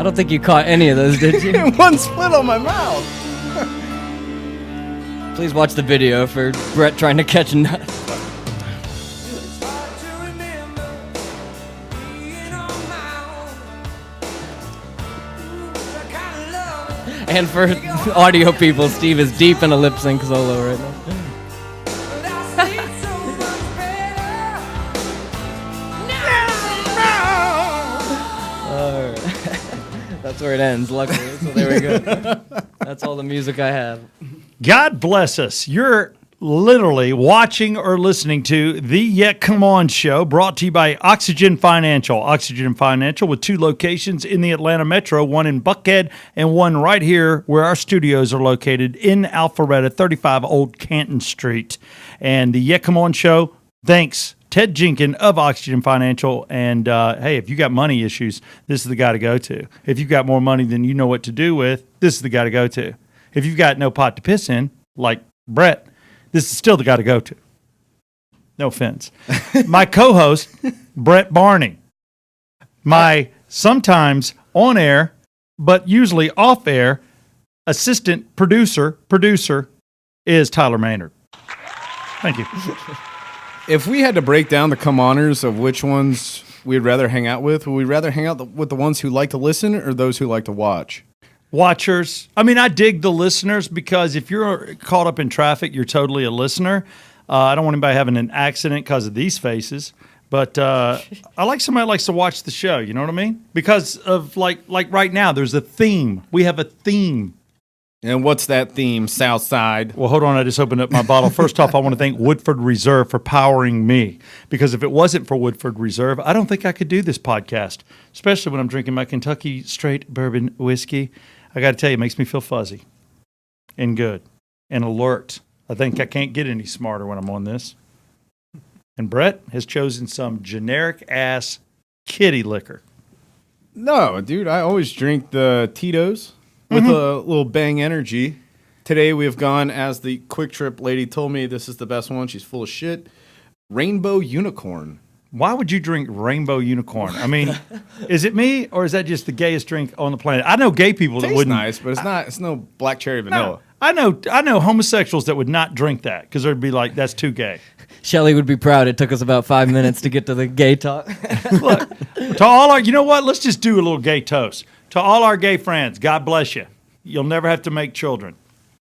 I don't think you caught any of those, did you? One split on my mouth. Please watch the video for Brett trying to catch a nut. And for audio people, Steve is deep in a lip sync solo right now. That's where it ends, luckily. So there we go. That's all the music I have. God bless us. You're literally watching or listening to the Yet Come On show, brought to you by Oxygen Financial. Oxygen Financial with 2 locations in the Atlanta metro, one in Buckhead and one right here where our studios are located in Alpharetta, 35 Old Canton Street. And the Yet Come On show, thanks Ted Jenkins of Oxygen Financial. And hey, if you got money issues, this is the guy to go to. If you've got more money than you know what to do with, this is the guy to go to. If you've got no pot to piss in, like Brett, this is still the guy to go to. No offense. My co-host, Brett Barney. My sometimes on air, but usually off air, assistant producer is Tyler Maynard. Thank you. If we had to break down the come-oners of which ones we'd rather hang out with, would we rather hang out with the ones who like to listen or those who like to watch? Watchers. I mean, I dig the listeners because if you're caught up in traffic, you're totally a listener. I don't want anybody having an accident because of these faces. But I like somebody that likes to watch the show. You know what I mean? Because of like right now, there's a theme. We have a theme. And what's that theme? Southside. Well, hold on. I just opened up my bottle. First off, I want to thank Woodford Reserve for powering me. Because if it wasn't for Woodford Reserve, I don't think I could do this podcast, especially when I'm drinking my Kentucky straight bourbon whiskey. I got to tell you, it makes me feel fuzzy and good and alert. I think I can't get any smarter when I'm on this. And Brett has chosen some generic-ass kitty liquor. No, dude, I always drink the Tito's with a little Bang energy. Today we have gone, as the Quick Trip lady told me, this is the best one. She's full of shit. Rainbow Unicorn. Why would you drink Rainbow Unicorn? I mean, is it me or is that just the gayest drink on the planet? I know gay people that wouldn't. Nice, but it's not. It's no black cherry vanilla. No, I know homosexuals that would not drink that because they'd be like, "That's too gay." Shelley would be proud. It took us about 5 minutes to get to the gay talk. Look, to all our, you know what? Let's just do a little gay toast. To all our gay friends, God bless you. You'll never have to make children.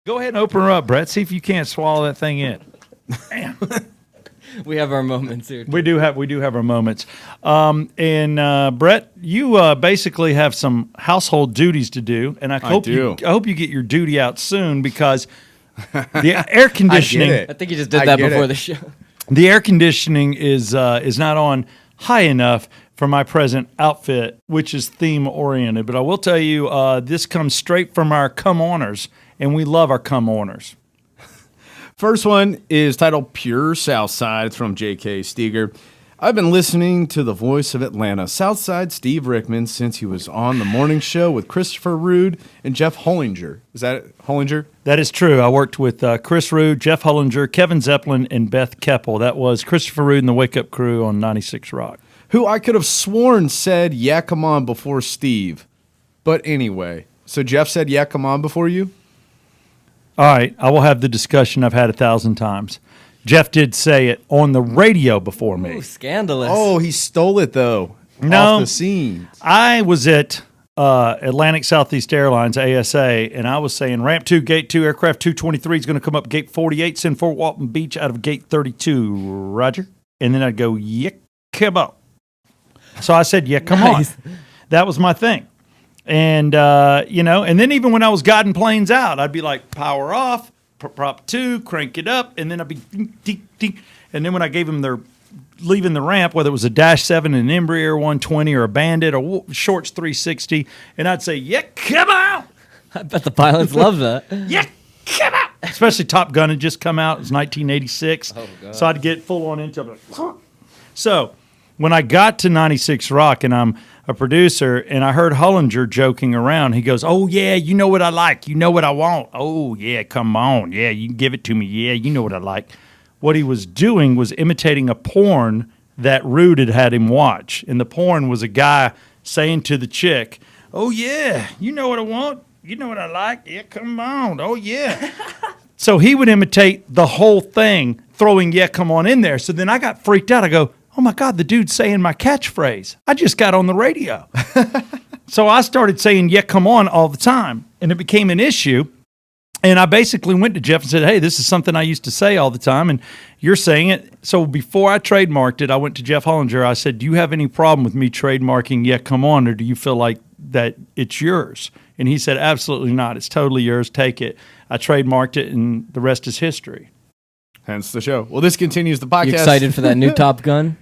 Go ahead and open her up, Brett. See if you can't swallow that thing in. Damn. We have our moments here. We do have our moments. Brett, you basically have some household duties to do, and I hope you get your duty out soon because the air conditioning. I think you just did that before the show. The air conditioning is not on high enough for my present outfit, which is theme oriented. But I will tell you, this comes straight from our come-oners, and we love our come-oners. First one is titled Pure Southside. It's from J.K. Steger. I've been listening to the voice of Atlanta, Southside Steve Rickman, since he was on the morning show with Christopher Rude and Jeff Hollinger. Is that it? Hollinger? That is true. I worked with Chris Rude, Jeff Hollinger, Kevin Zeppelin, and Beth Keppel. That was Christopher Rude and the Wake Up Crew on 96 Rock. Who I could have sworn said, yeah, come on, before Steve. But anyway, so Jeff said, yeah, come on, before you? All right, I will have the discussion I've had 1,000 times. Jeff did say it on the radio before me. Ooh, scandalous. Oh, he stole it, though. No, off the scene. I was at Atlantic Southeast Airlines, ASA, and I was saying ramp 2, gate 2, aircraft 223 is going to come up gate 48, send Fort Walton Beach out of gate 32. Roger. And then I'd go, yeah, come on. So I said, yeah, come on. That was my thing. And, and then even when I was guiding planes out, I'd be like, power off, prop 2, crank it up, and then I'd be ding, ding, ding. And then when I gave them their leaving the ramp, whether it was a Dash 7, an Embraer 120, or a Bandit, or Shorts 360, and I'd say, yeah, come on. I bet the pilots love that. Yeah, come on. Especially Top Gun had just come out. It was 1986. Oh, God. So I'd get full on into it. So when I got to 96 Rock, and I'm a producer, and I heard Hollinger joking around. He goes, oh, yeah, you know what I like. You know what I want. Oh, yeah, come on. Yeah, you can give it to me. Yeah, you know what I like. What he was doing was imitating a porn that Rude had him watch. And the porn was a guy saying to the chick, Oh, yeah. You know what I want. You know what I like. Yeah, come on. Oh, yeah. So he would imitate the whole thing, throwing "yeah, come on" in there. So then I got freaked out. I go, oh, my God, the dude's saying my catchphrase. I just got on the radio. So I started saying "yeah, come on" all the time, and it became an issue. And I basically went to Jeff and said, hey, this is something I used to say all the time, and you're saying it. So before I trademarked it, I went to Jeff Hollinger. I said, do you have any problem with me trademarking "yeah, come on," or do you feel like that it's yours? And he said, absolutely not. It's totally yours. Take it. I trademarked it, and the rest is history. Hence the show. Well, this continues the podcast. You excited for that new Top Gun?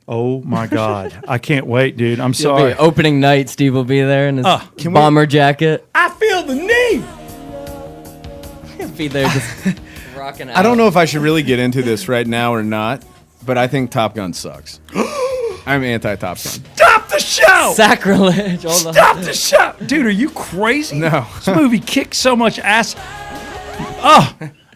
Oh, my God. I can't wait, dude. I'm It'll sorry. be opening night. Steve will be there in his bomber jacket. I feel the need. He'll be there just rocking out. I don't know if I should really get into this right now or not, but I think Top Gun sucks. I'm anti-Top Gun. Stop the show. Sacrilege. Hold on. Stop the show. Dude, are you crazy? No. This movie kicks so much ass.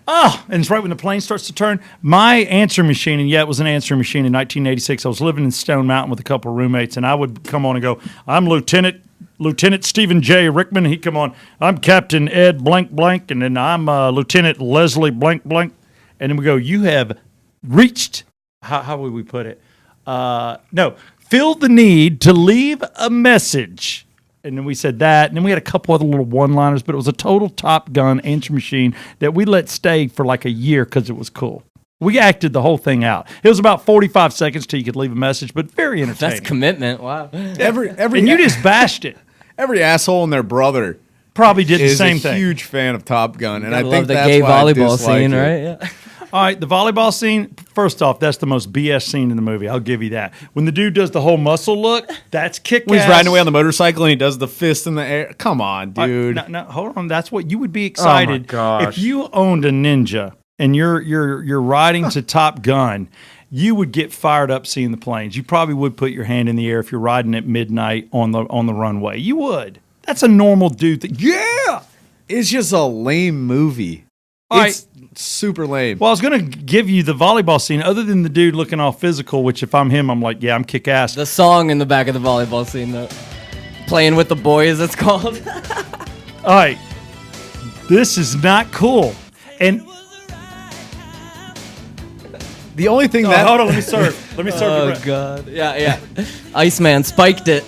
And it's right when the plane starts to turn. My answering machine, and it was an answering machine in 1986. I was living in Stone Mountain with a couple of roommates, and I would come on and go, I'm Lieutenant Stephen J. Rickman. He'd come on, I'm Captain Ed blank blank, and then I'm Lieutenant Leslie blank blank. And then we go, you have reached, how would we put it? Feel the need to leave a message. And then we said that, and then we had a couple other little one-liners, but it was a total Top Gun answer machine that we let stay for like a year because it was cool. We acted the whole thing out. It was about 45 seconds till you could leave a message, but very entertaining. That's commitment. Wow. And you just bashed it. Every asshole and their brother Probably did the same is a thing. huge fan of Top Gun, and I Love think the that's gay why I volleyball dislike scene, it. right? Yeah. All right, the volleyball scene, first off, that's the most BS scene in the movie. I'll give you that. When the dude does the whole muscle look, that's kick-ass. When he's riding away on the motorcycle and he does the fist in the air. Come on, dude. No, hold on. That's what you would be excited gosh. if you owned a Ninja and you're riding to Top Gun. You would get fired up seeing the planes. You probably would put your hand in the air if you're riding at midnight on the runway. You would. That's a normal dude thing. Yeah. It's just a lame movie. All It's super lame. Well, I was going to give you the volleyball scene, other than the dude looking all physical, which if I'm him, I'm like, yeah, I'm kick ass. The song in the back of the volleyball scene, though. Playing with the boys, it's called. All right. This is not cool. And The only thing that hold on, let me serve. Let me serve your Oh, breath. God. Yeah. Iceman spiked it.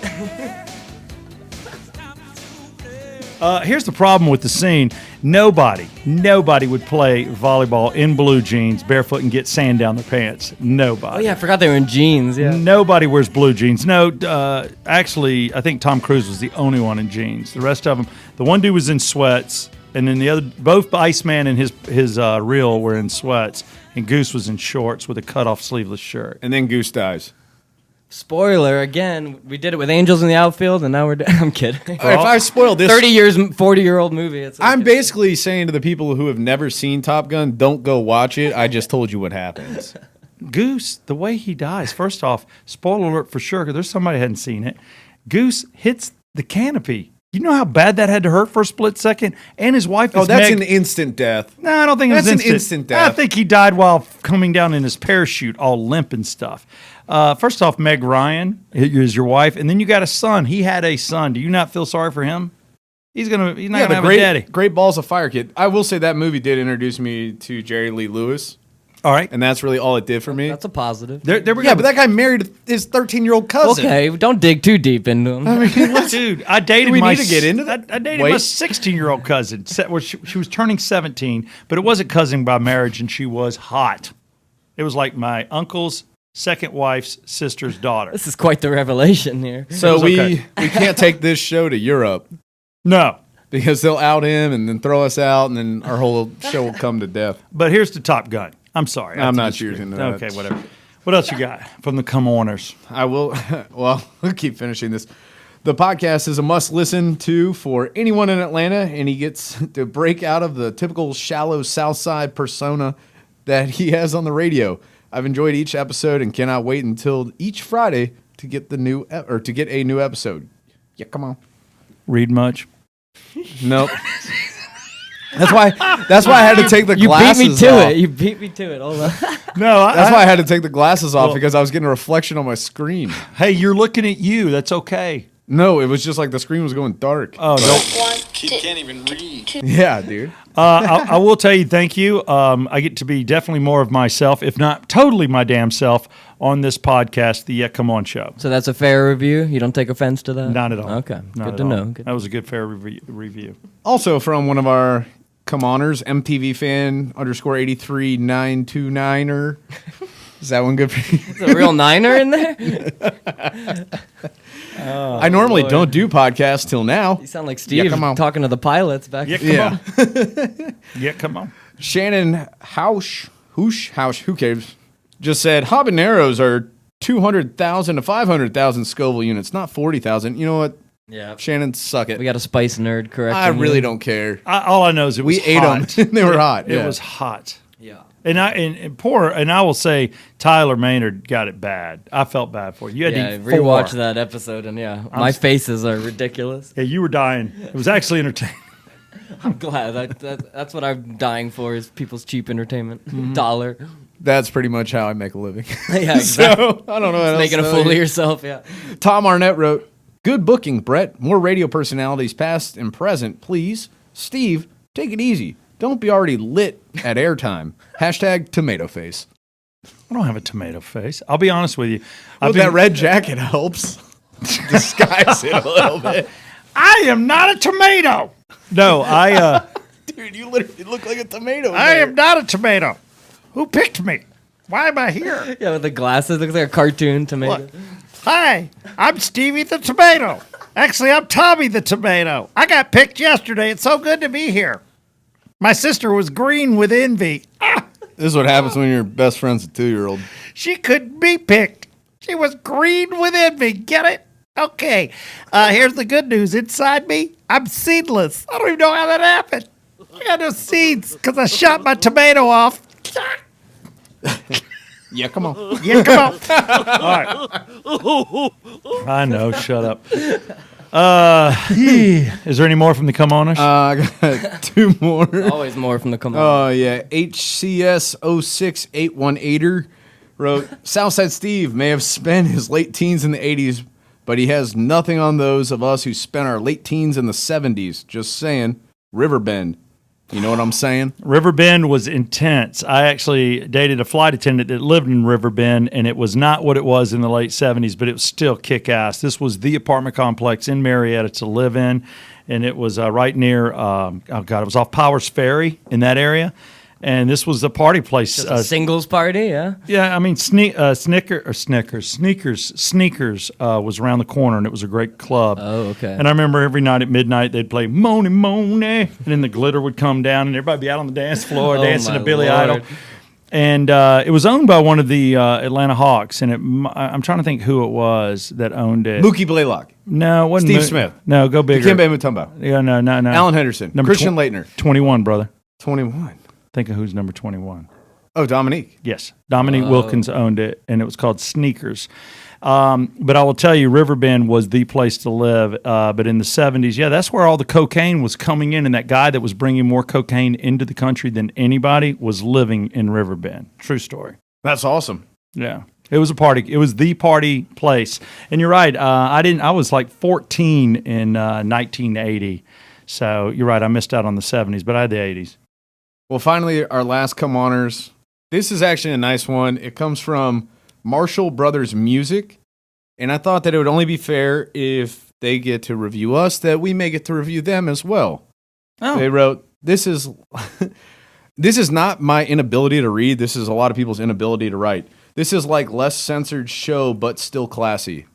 Here's the problem with the scene. Nobody would play volleyball in blue jeans, barefoot, and get sand down their pants. Nobody. Oh, yeah, I forgot they were in jeans. Yeah. Nobody wears blue jeans. No, actually, I think Tom Cruise was the only one in jeans. The rest of them, the one dude was in sweats, and then the other, both Iceman and his reel were in sweats, and Goose was in shorts with a cut-off sleeveless shirt. and then Goose dies. Spoiler, again, we did it with Angels in the Outfield, and now we're I'm kidding. If I spoil this, 30 years, 40-year-old movie. It's I'm basically saying to the people who have never seen Top Gun, don't go watch it. I just told you what happens. Goose, the way he dies, first off, spoiler alert for sure, because there's somebody who hadn't seen it. Goose hits the canopy. You know how bad that had to hurt for a split second? And his wife is Oh, that's Meg. an instant death. No, I don't think it was That's an instant. instant death. I think he died while coming down in his parachute, all limp and stuff. First off, Meg Ryan is your wife, and then you got a son. He had a son. Do you not feel sorry for him? He's not gonna have a daddy. Great Balls of Fire kid. I will say that movie did introduce me to Jerry Lee Lewis, All right, and that's really all it did for me. That's a positive. there we Yeah, go. but that guy married his 13-year-old cousin. Okay, don't dig too deep into him. Dude, I dated Do we my need to get into that? I dated Wait. my 16-year-old cousin. She was turning 17, but it wasn't cousin by marriage, and she was hot. It was like my uncle's second wife's sister's daughter. This is quite the revelation here. So was we okay. can't take this show to Europe No, because they'll out him and then throw us out, and then our whole show will come to death. but here's the Top Gun. I'm sorry. I I'm have to not disagree. choosing that. Okay, whatever. What else you got from the come-oners? I will. Well, we'll keep finishing this. The podcast is a must listen to for anyone in Atlanta, and he gets to break out of the typical shallow Southside persona that he has on the radio. I've enjoyed each episode and cannot wait until each Friday to get a new episode. Yeah, come on. Read much? Nope. That's why I had to take the You beat glasses me to off. it. You beat me to it. Hold on. No, That's why I had to take the glasses off Well- because I was getting a reflection on my screen. Hey, you're looking at you. That's okay. No, it was just like the screen was going dark. Oh, no. Kid can't even read. Yeah, dude. I will tell you, thank you. I get to be definitely more of myself, if not totally my damn self, on this podcast, the Yet Come On Show. So that's a fair review? You don't take offense to that? Not at all. Okay. Not Good at to all. know. Good. That was a good, fair review. Also from one of our come oners, MTV fan _83929er. Is that one good for you? Is a real niner in there? I normally don't do podcasts till now. You sound like Steve come on. talking to the pilots back. Yeah, come on. Yeah, come on. Shannon Housh, who cares? Just said habaneros are 200,000 to 500,000 Scoville units, not 40,000. You know what? Yeah. Shannon, suck it. We got a spice nerd correct. I really don't care. All I know is it was We ate hot. them. They were hot. It yeah. was hot. Yeah. And I will say Tyler Maynard got it bad. I felt bad for you. You had Yeah, to eat rewatch 4. that episode, and my faces are ridiculous. Yeah, you were dying. It was actually entertaining. I'm glad. That's what I'm dying for is people's cheap entertainment. Dollar. That's pretty much how I make a living. Yeah, exactly. So, I don't know what else Making a to fool tell of you. yourself, yeah. Tom Arnett wrote, "Good booking, Brett. More radio personalities past and present, please. Steve, take it easy. Don't be already lit at airtime. Hashtag tomato face." I don't have a tomato face. I'll be honest with you. Well, that red jacket helps disguise it a little bit. I am not a tomato. No, Dude, you literally look like a tomato. I there. am not a tomato. Who picked me? Why am I here? Yeah, with the glasses. Looks like a cartoon tomato. Look. Hi, I'm Stevie the Tomato. Actually, I'm Tommy the Tomato. I got picked yesterday. It's so good to be here. My sister was green with envy. This is what happens when you're best friends with a 2-year-old. She couldn't be picked. She was green with envy. Get it? Okay. Here's the good news. Inside me, I'm seedless. I don't even know how that happened. I got no seeds because I shot my tomato off. Yeah, come on. Yeah, come on. All right. I know. Shut up. Is there any more from the come oners? I got 2 more. Always more from the come on. Oh, yeah. HCS 06818er wrote, Southside Steve may have spent his late teens in the 80s, but he has nothing on those of us who spent our late teens in the 70s. Just saying. Riverbend. You know what I'm saying? Riverbend was intense. I actually dated a flight attendant that lived in Riverbend, and it was not what it was in the late 70s, but it was still kick-ass. This was the apartment complex in Marietta to live in, and it was right near, it was off Powers Ferry in that area. And this was the party place. Just a singles party, yeah? Yeah, I mean, Sneakers was around the corner, and it was a great club. Oh, okay. And I remember every night at midnight, they'd play Money, and then the glitter would come down, and everybody would be out on the dance floor Oh, dancing my to Billy Lord. Idol. And it was owned by one of the Atlanta Hawks, and I'm trying to think who it was that owned it. Mookie Blaylock. No, it wasn't Steve Smith. No, go bigger. Dikembe Mutombo. Yeah, no. Alan Henderson. Number Christian Leitner. 21, brother. 21. Think of who's number 21. Oh, Dominique. Yes, Dominique Wilkins owned it, and it was called Sneakers. But I will tell you, Riverbend was the place to live. But in the 70s, yeah, that's where all the cocaine was coming in, and that guy that was bringing more cocaine into the country than anybody was living in Riverbend. True story. That's awesome. Yeah. It was a party. It was the party place. And you're right. I was like 14 in 1980. So you're right. I missed out on the 70s, but I had the 80s. Well, finally, our last come oners. This is actually a nice one. It comes from Marshall Brothers Music. And I thought that it would only be fair if they get to review us, that we may get to review them as well. Oh. They wrote, this is not my inability to read. This is a lot of people's inability to write. This is like less censored show, but still classy.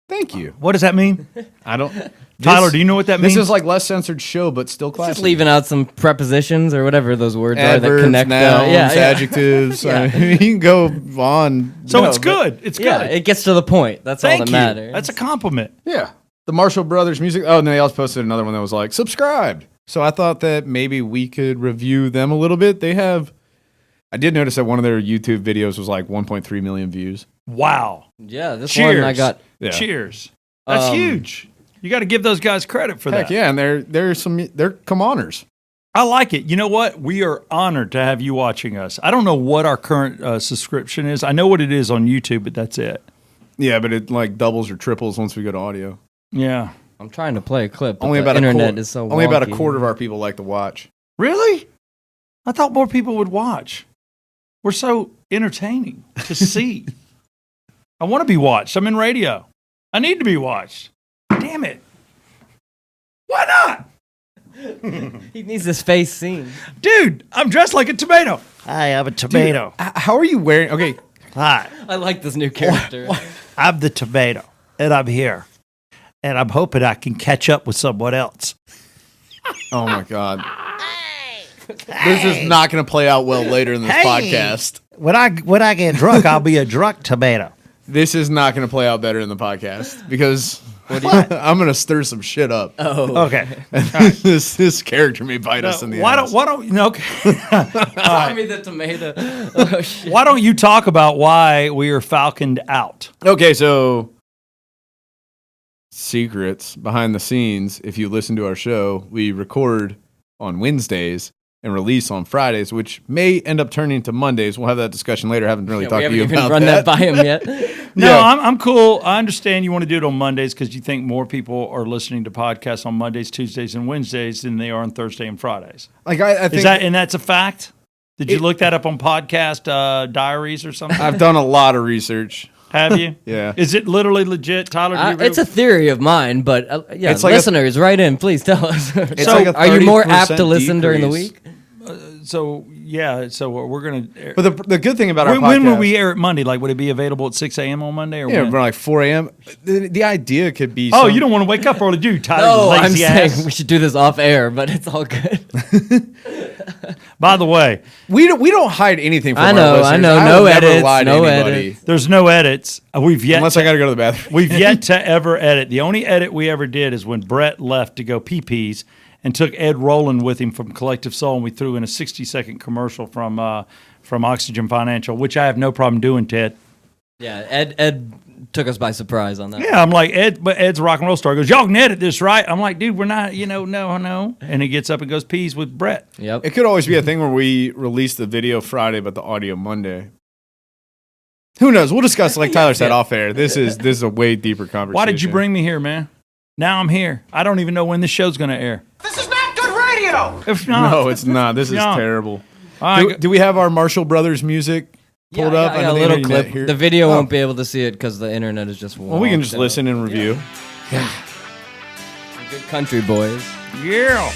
Thank you. What does that mean? I don't. Tyler, do you know what that means? This is like less censored show, but still classy. Just leaving out some prepositions or whatever those words are Adverbs, that connect. nouns, adjectives. Yeah. I mean, you can go on. So No, it's but- good. It's good. Yeah, it gets to the point. That's all Thank that you. matters. That's a compliment. Yeah. The Marshall Brothers Music. Oh, and they also posted another one that was like, subscribed. So I thought that maybe we could review them a little bit. I did notice that one of their YouTube videos was like 1.3 million views. Wow. Yeah, this Cheers. one I got. Yeah. Cheers. That's huge. You got to give those guys credit for Heck that. yeah, and they're come oners. I like it. You know what? We are honored to have you watching us. I don't know what our current subscription is. I know what it is on YouTube, but that's it. Yeah, but it like doubles or triples once we go to audio. Yeah. I'm trying to play a clip, but Only the about internet is so only about a wonky. quarter of our people like to watch. Really? I thought more people would watch. We're so entertaining to see. I want to be watched. I'm in radio. I need to be watched. Damn it. Why not? He needs his face seen. Dude, I'm dressed like a tomato. Hi, I'm a tomato. How are you wearing? Okay, Hi, I like this new character. I'm the tomato, and I'm here. And I'm hoping I can catch up with someone else. oh my god, this is not going to play out well later in this podcast. When I get drunk, I'll be a drunk tomato. This is not going to play out better in the podcast because I'm going to stir some shit up. Okay. this character may bite us in the ass. Why don't no, okay. Tell me the tomato. Oh, shit. Why don't you talk about why we are falconed out? Okay, so secrets behind the scenes. If you listen to our show, we record on Wednesdays and release on Fridays, which may end up turning to Mondays. We'll have that discussion later. I haven't really Yeah, talked we to haven't you even about run that. that by him yet. No, Yeah. I'm cool. I understand you want to do it on Mondays because you think more people are listening to podcasts on Mondays, Tuesdays, and Wednesdays than they are on Thursday and Fridays. Like I think And that's a fact? Did you look that up on podcast diaries or something? I've done a lot of research. Have you? Yeah. Is it literally legit, Tyler? do you It's a theory of mine, but yeah, It's like a- listeners, write in, please tell us. It's So, like a are you more apt 30% to listen during the decrease. week? So yeah, so we're gonna. But the good thing about our When podcast, will we air it Monday? Like, would it be available at 6 a.m. on Monday or yeah, when? around like 4 a.m. The idea could be. Oh, you don't want to wake up early, do you, Tyler? No, I'm lazy saying ass. we should do this off air, but it's all good. By the way, We don't hide anything from I our know, listeners. I know. will No never edits, lie to no anybody. edits. there's no edits. We've yet Unless to, I got to go to the bathroom. we've yet to ever edit. The only edit we ever did is when Brett left to go pee-pees and took Ed Rowland with him from Collective Soul, and we threw in a 60-second commercial from Oxygen Financial, which I have no problem doing, Ted. Yeah, Ed took us by surprise on that. Yeah, I'm like, but Ed's a rock and roll star. He goes, y'all can edit this, right? I'm like, dude, we're not, no. And he gets up and goes pees with Brett. Yep. It could always be a thing where we release the video Friday, but the audio Monday. Who knows? We'll discuss, like Tyler said, off air. This is a way deeper conversation. Why did you bring me here, man? Now I'm here. I don't even know when this show's going to air. This is not good radio! If not, No, it's not. This is No. terrible. all right, Do we have our Marshall Brothers music pulled Yeah, up? I got know a the little internet clip. here. The video Oh. won't be able to see it because the internet is just. Well, we can just wonked out. listen and review. Good country boys. yeah.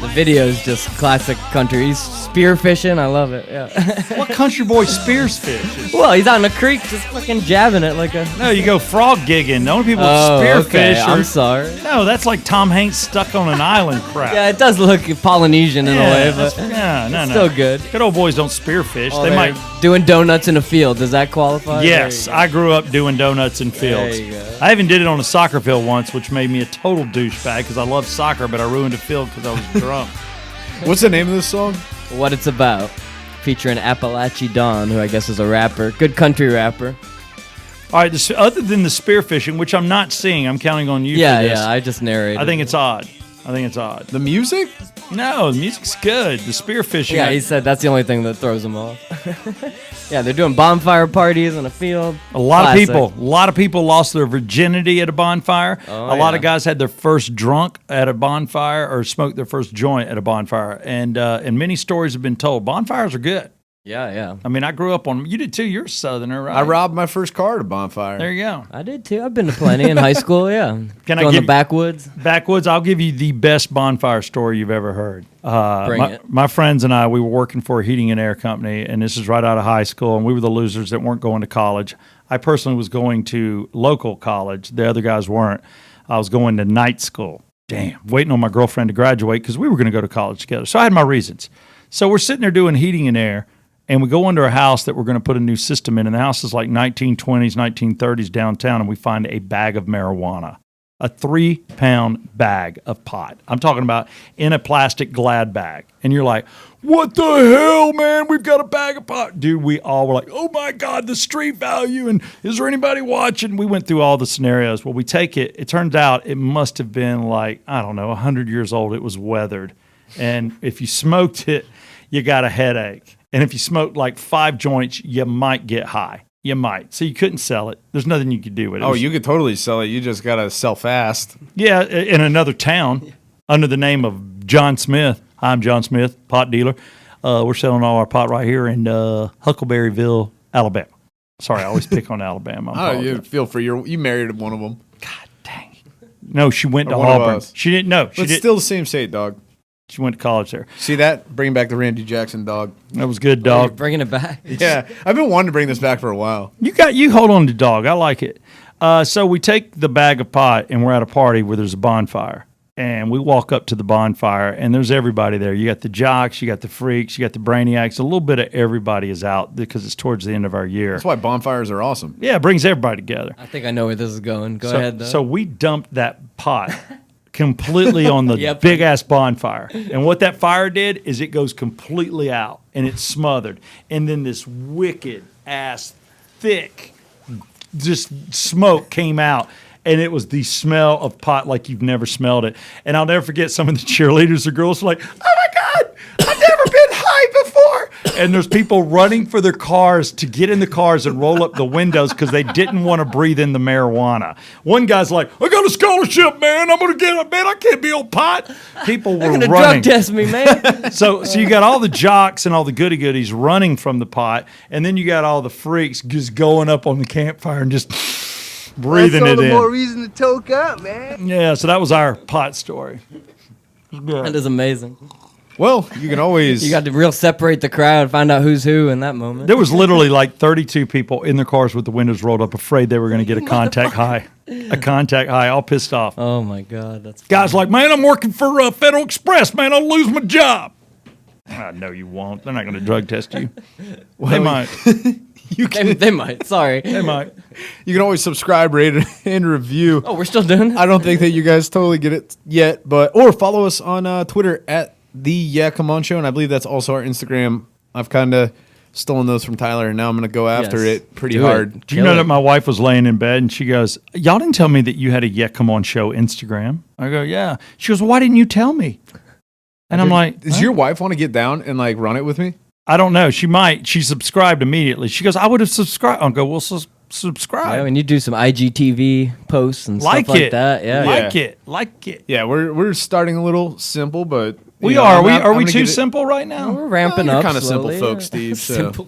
The video is just classic country. He's spear fishing. I love it. Yeah. What country boy spears fish? Well, he's out in the creek just fucking jabbing it like a. No, you go frog gigging. The only people Oh, that spear okay. fish I'm are... sorry. No, that's like Tom Hanks stuck on an island crap. Yeah, it does look Polynesian in a way, but no. still good. Good old boys don't spear fish. Oh, They they're might... doing donuts in a field. Does that qualify? Yes, There you I grew up doing donuts in fields. There you go. I even did it on a soccer field once, which made me a total douchebag because I love soccer, but I ruined a field because I was drunk. What's the name of this song? go. What it's about. Featuring Appalachian Don, who I guess is a rapper. Good country rapper. All right, other than the spearfishing, which I'm not seeing, I'm counting on you Yeah, for this. yeah. I just narrated. I think it's odd. The music? No, the music's good. The spearfishing. Yeah, he said that's the only thing that throws him off. Yeah, they're doing bonfire parties in a field. A lot Classic. of people lost their virginity at a bonfire. Oh, a lot yeah. of guys had their first drunk at a bonfire or smoked their first joint at a bonfire. And many stories have been told. Bonfires are good. Yeah, yeah. I mean, I grew up on. You did too. You're a Southerner, right? I robbed my first car at a bonfire. There you go. I did too. I've been to plenty in high school. Yeah. Can I Go in give the you- backwoods? Backwoods, I'll give you the best bonfire story you've ever heard. Bring it. My friends and I, we were working for a heating and air company, and this is right out of high school, and we were the losers that weren't going to college. I personally was going to local college. The other guys weren't. I was going to night school. Damn, waiting on my girlfriend to graduate because we were going to go to college together. So I had my reasons. So we're sitting there doing heating and air, and we go into a house that we're going to put a new system in, and the house is like 1920s, 1930s downtown, and we find a bag of marijuana. A 3-pound bag of pot. I'm talking about in a plastic Glad bag. And you're like, what the hell, man? We've got a bag of pot. Dude, we all were like, oh my God, the street value. And is there anybody watching? We went through all the scenarios. Well, we take it. It turns out it must have been like, I don't know, 100 years old. It was weathered. And if you smoked it, you got a headache. And if you smoked like 5 joints, you might get high. You might. So you couldn't sell it. There's nothing you could do with it. You could totally sell it. You just got to sell fast. Yeah, in another town under the name of John Smith. I'm John Smith, pot dealer. We're selling all our pot right here in Huckleberryville, Alabama. Sorry, I always pick on Alabama. Oh, you feel free. You married one of them. God dang it. No, she went to Or one of Auburn. us. She didn't know. But still the same state, dog. She went to college there. See that? Bring back the Randy Jackson, dog. That was good, You're dog. bringing it back. Yeah, I've been wanting to bring this back for a while. You hold on to dog. I like it. So we take the bag of pot and we're at a party where there's a bonfire. And we walk up to the bonfire and there's everybody there. You got the jocks, you got the freaks, you got the brainiacs. A little bit of everybody is out because it's towards the end of our year. That's why bonfires are awesome. Yeah, it brings everybody together. I think I know where this is going. Go ahead, though. So we dumped that pot completely on the Yep. big ass bonfire. And what that fire did is it goes completely out and it's smothered. And then this wicked ass thick just smoke came out. And it was the smell of pot like you've never smelled it. And I'll never forget some of the cheerleaders or girls were like, oh my God, I've never been high before. And there's people running for their cars to get in the cars and roll up the windows because they didn't want to breathe in the marijuana. One guy's like, I got a scholarship, man. I'm going to get it, man. I can't be on pot. People were They're going to running. drug test me, man. So you got all the jocks and all the goody goodies running from the pot. And then you got all the freaks just going up on the campfire and just breathing That's all it the in. more reason to toke up, man. Yeah, so that was our pot story. That is amazing. Well, you can always. You got to real separate the crowd, find out who's who in that moment. There was literally like 32 people in their cars with the windows rolled up, afraid they were going to get a contact high. A contact high, all pissed off. Oh my God, that's Guys like, man, I'm working for Federal Express, man. I'll lose my job. No, you won't. They're not going to drug test you. They might. they might. Sorry. They might. You can always subscribe, rate, and review. Oh, we're still doing it? I don't think that you guys totally get it yet, or follow us on Twitter at the Yeah Come On Show, and I believe that's also our Instagram. I've kind of stolen those from Tyler, and now I'm going to go after Yes. it pretty Do it. hard. Do you know that my wife was laying in bed and she goes, y'all didn't tell me that you had a Yeah Come On Show Instagram. I go, yeah. She goes, why didn't you tell me? And I'm like, Does your wife want to get down and like run it with me? I don't know. She might. She subscribed immediately. She goes, I would have subscribed. I'll go, well, subscribe. I mean, you do some IGTV posts and Like stuff like it. that. Yeah. Like it. Yeah, we're starting a little simple, but We you know, are. I'm not- Are I'm we gonna too get it- simple right now? We're ramping you're up. kinda simple slowly, folks, yeah. Steve, so- Simple.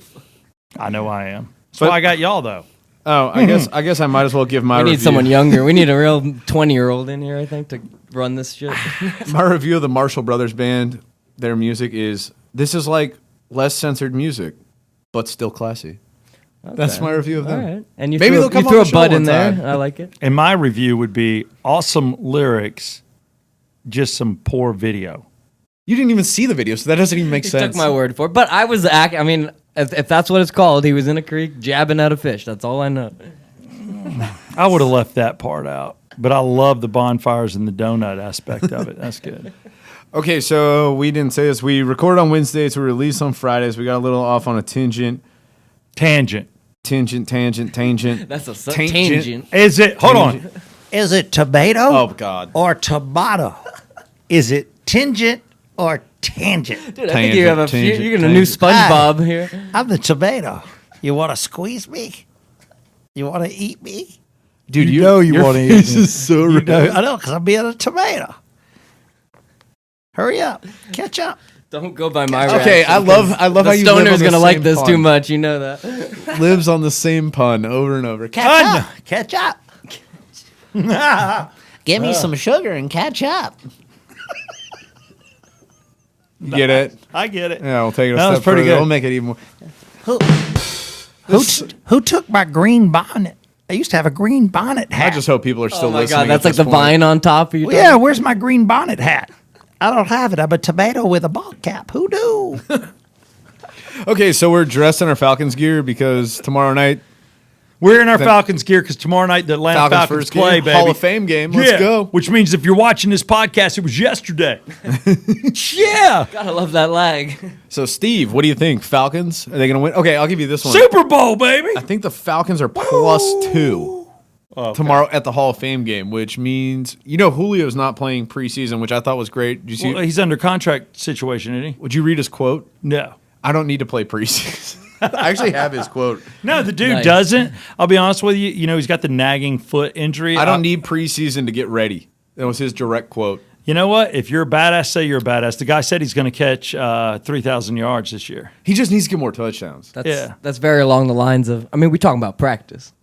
I know I am. That's But- why I got y'all, though. Oh, I guess I might as well give my We need review. someone younger. We need a real 20-year-old in here, I think, to run this shit. My review of the Marshall Brothers Band, their music is like less censored music, but still classy. That's Okay. my review of All them. right. And you Maybe threw, they'll come you on threw the a show bud one in there. time. I like it. And my review would be awesome lyrics, just some poor video. You didn't even see the video, so that doesn't even make He sense. took my word for it. But I was, I mean, if that's what it's called, he was in a creek jabbing at a fish. That's all I know. I would have left that part out. But I love the bonfires and the donut aspect of it. That's good. Okay, so we didn't say this. We record on Wednesdays, we release on Fridays. We got a little off on a tangent. Tangent. Tangent. That's a tangent. Is it? Hold on. Is it tomato Oh, God. or tomato? Is it tingent or tangent? Dude, I think you have a few, Tangent, you're getting a new SpongeBob here. I'm the tomato. You want to squeeze me? You want to eat me? Dude, You know you your wanna eat face me. is so red. I know, because I'm being a tomato. Hurry up. Catch up. Don't go by my Okay, reaction, I love 'cause how the you live on stoner's the gonna like same this pun. too much. You know that. Lives on the same pun over and over. Catch up. Catch up. Give me some sugar and catch up. You get it? I get it. Yeah, we'll take it a That was step pretty further. good. We'll make it even more. Who took my green bonnet? I used to have a green bonnet I hat. just hope people are still Oh my listening. god, that's at like this the point. vine on top of you. Well, yeah, where's my green bonnet hat? I don't have it. I'm a tomato with a ball cap. Who knew? Okay, so we're dressed in our Falcons gear because tomorrow night We're in our Falcons gear because tomorrow night the Atlanta Falcons first play, game, baby. Hall of Fame game. Let's go. Which means if you're watching this podcast, it was yesterday. Yeah. Gotta love that lag. So, Steve, what do you think? Falcons? Are they going to win? Okay, I'll give you this one. Super Bowl, baby. I think the Falcons are +2 tomorrow at the Hall of Fame game, which means, Julio's not playing preseason, which I thought was great. Did you see? Well, he's under contract situation, isn't he? Would you read his quote? No. I don't need to play preseason. I actually have his quote. No, the dude Nice. doesn't. I'll be honest with you. He's got the nagging foot injury. I don't need preseason to get ready. That was his direct quote. You know what? If you're a badass, say you're a badass. The guy said he's going to catch 3,000 yards this year. He just needs to get more touchdowns. That's very along the lines of. I mean, we talking about practice.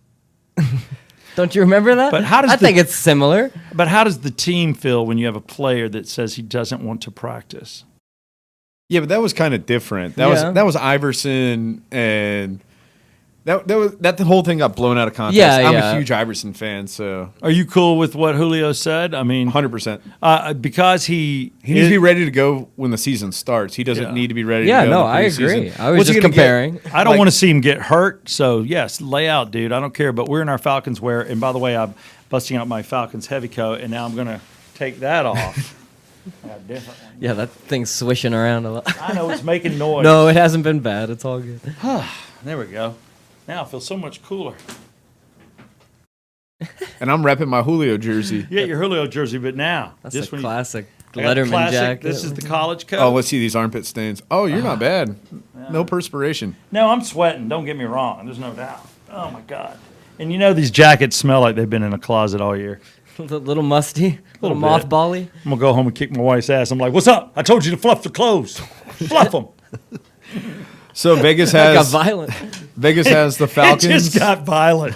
Don't you remember that? But how does I think it's similar. But how does the team feel when you have a player that says he doesn't want to practice? Yeah, but that was kind of different. That was Iverson, and that the whole thing got blown out of context. Yeah, I'm yeah. a huge Iverson fan, so Are you cool with what Julio said? I mean, 100%. because he He needs to be ready to go when the season starts. He doesn't Yeah. need to be ready Yeah, to go. no, in the I preseason. agree. I was What's he just gonna get? comparing. I don't Like- want to see him get hurt. So yes, lay out, dude. I don't care. But we're in our Falcons wear. And by the way, I'm busting out my Falcons heavy coat, and now I'm going to take that off. I got a different one. Yeah, that thing's swishing around a lot. I know it's making noise. No, it hasn't been bad. It's all good. There we go. Now I feel so much cooler. And I'm repping my Julio jersey. You got your Julio jersey, but now That's just a when you- classic I got the Letterman classic. jacket. This is the college coat. Oh, let's see these armpit stains. Oh, you're not bad. No perspiration. No, I'm sweating. Don't get me wrong. There's no doubt. Oh my god. And these jackets smell like they've been in a closet all year. a little musty, little Little bit. mothbally. I'm gonna go home and kick my wife's ass. I'm like, "What's up? I told you to fluff the clothes. Fluff them." So Vegas Got has violent. Vegas has the It Falcons. just got violent.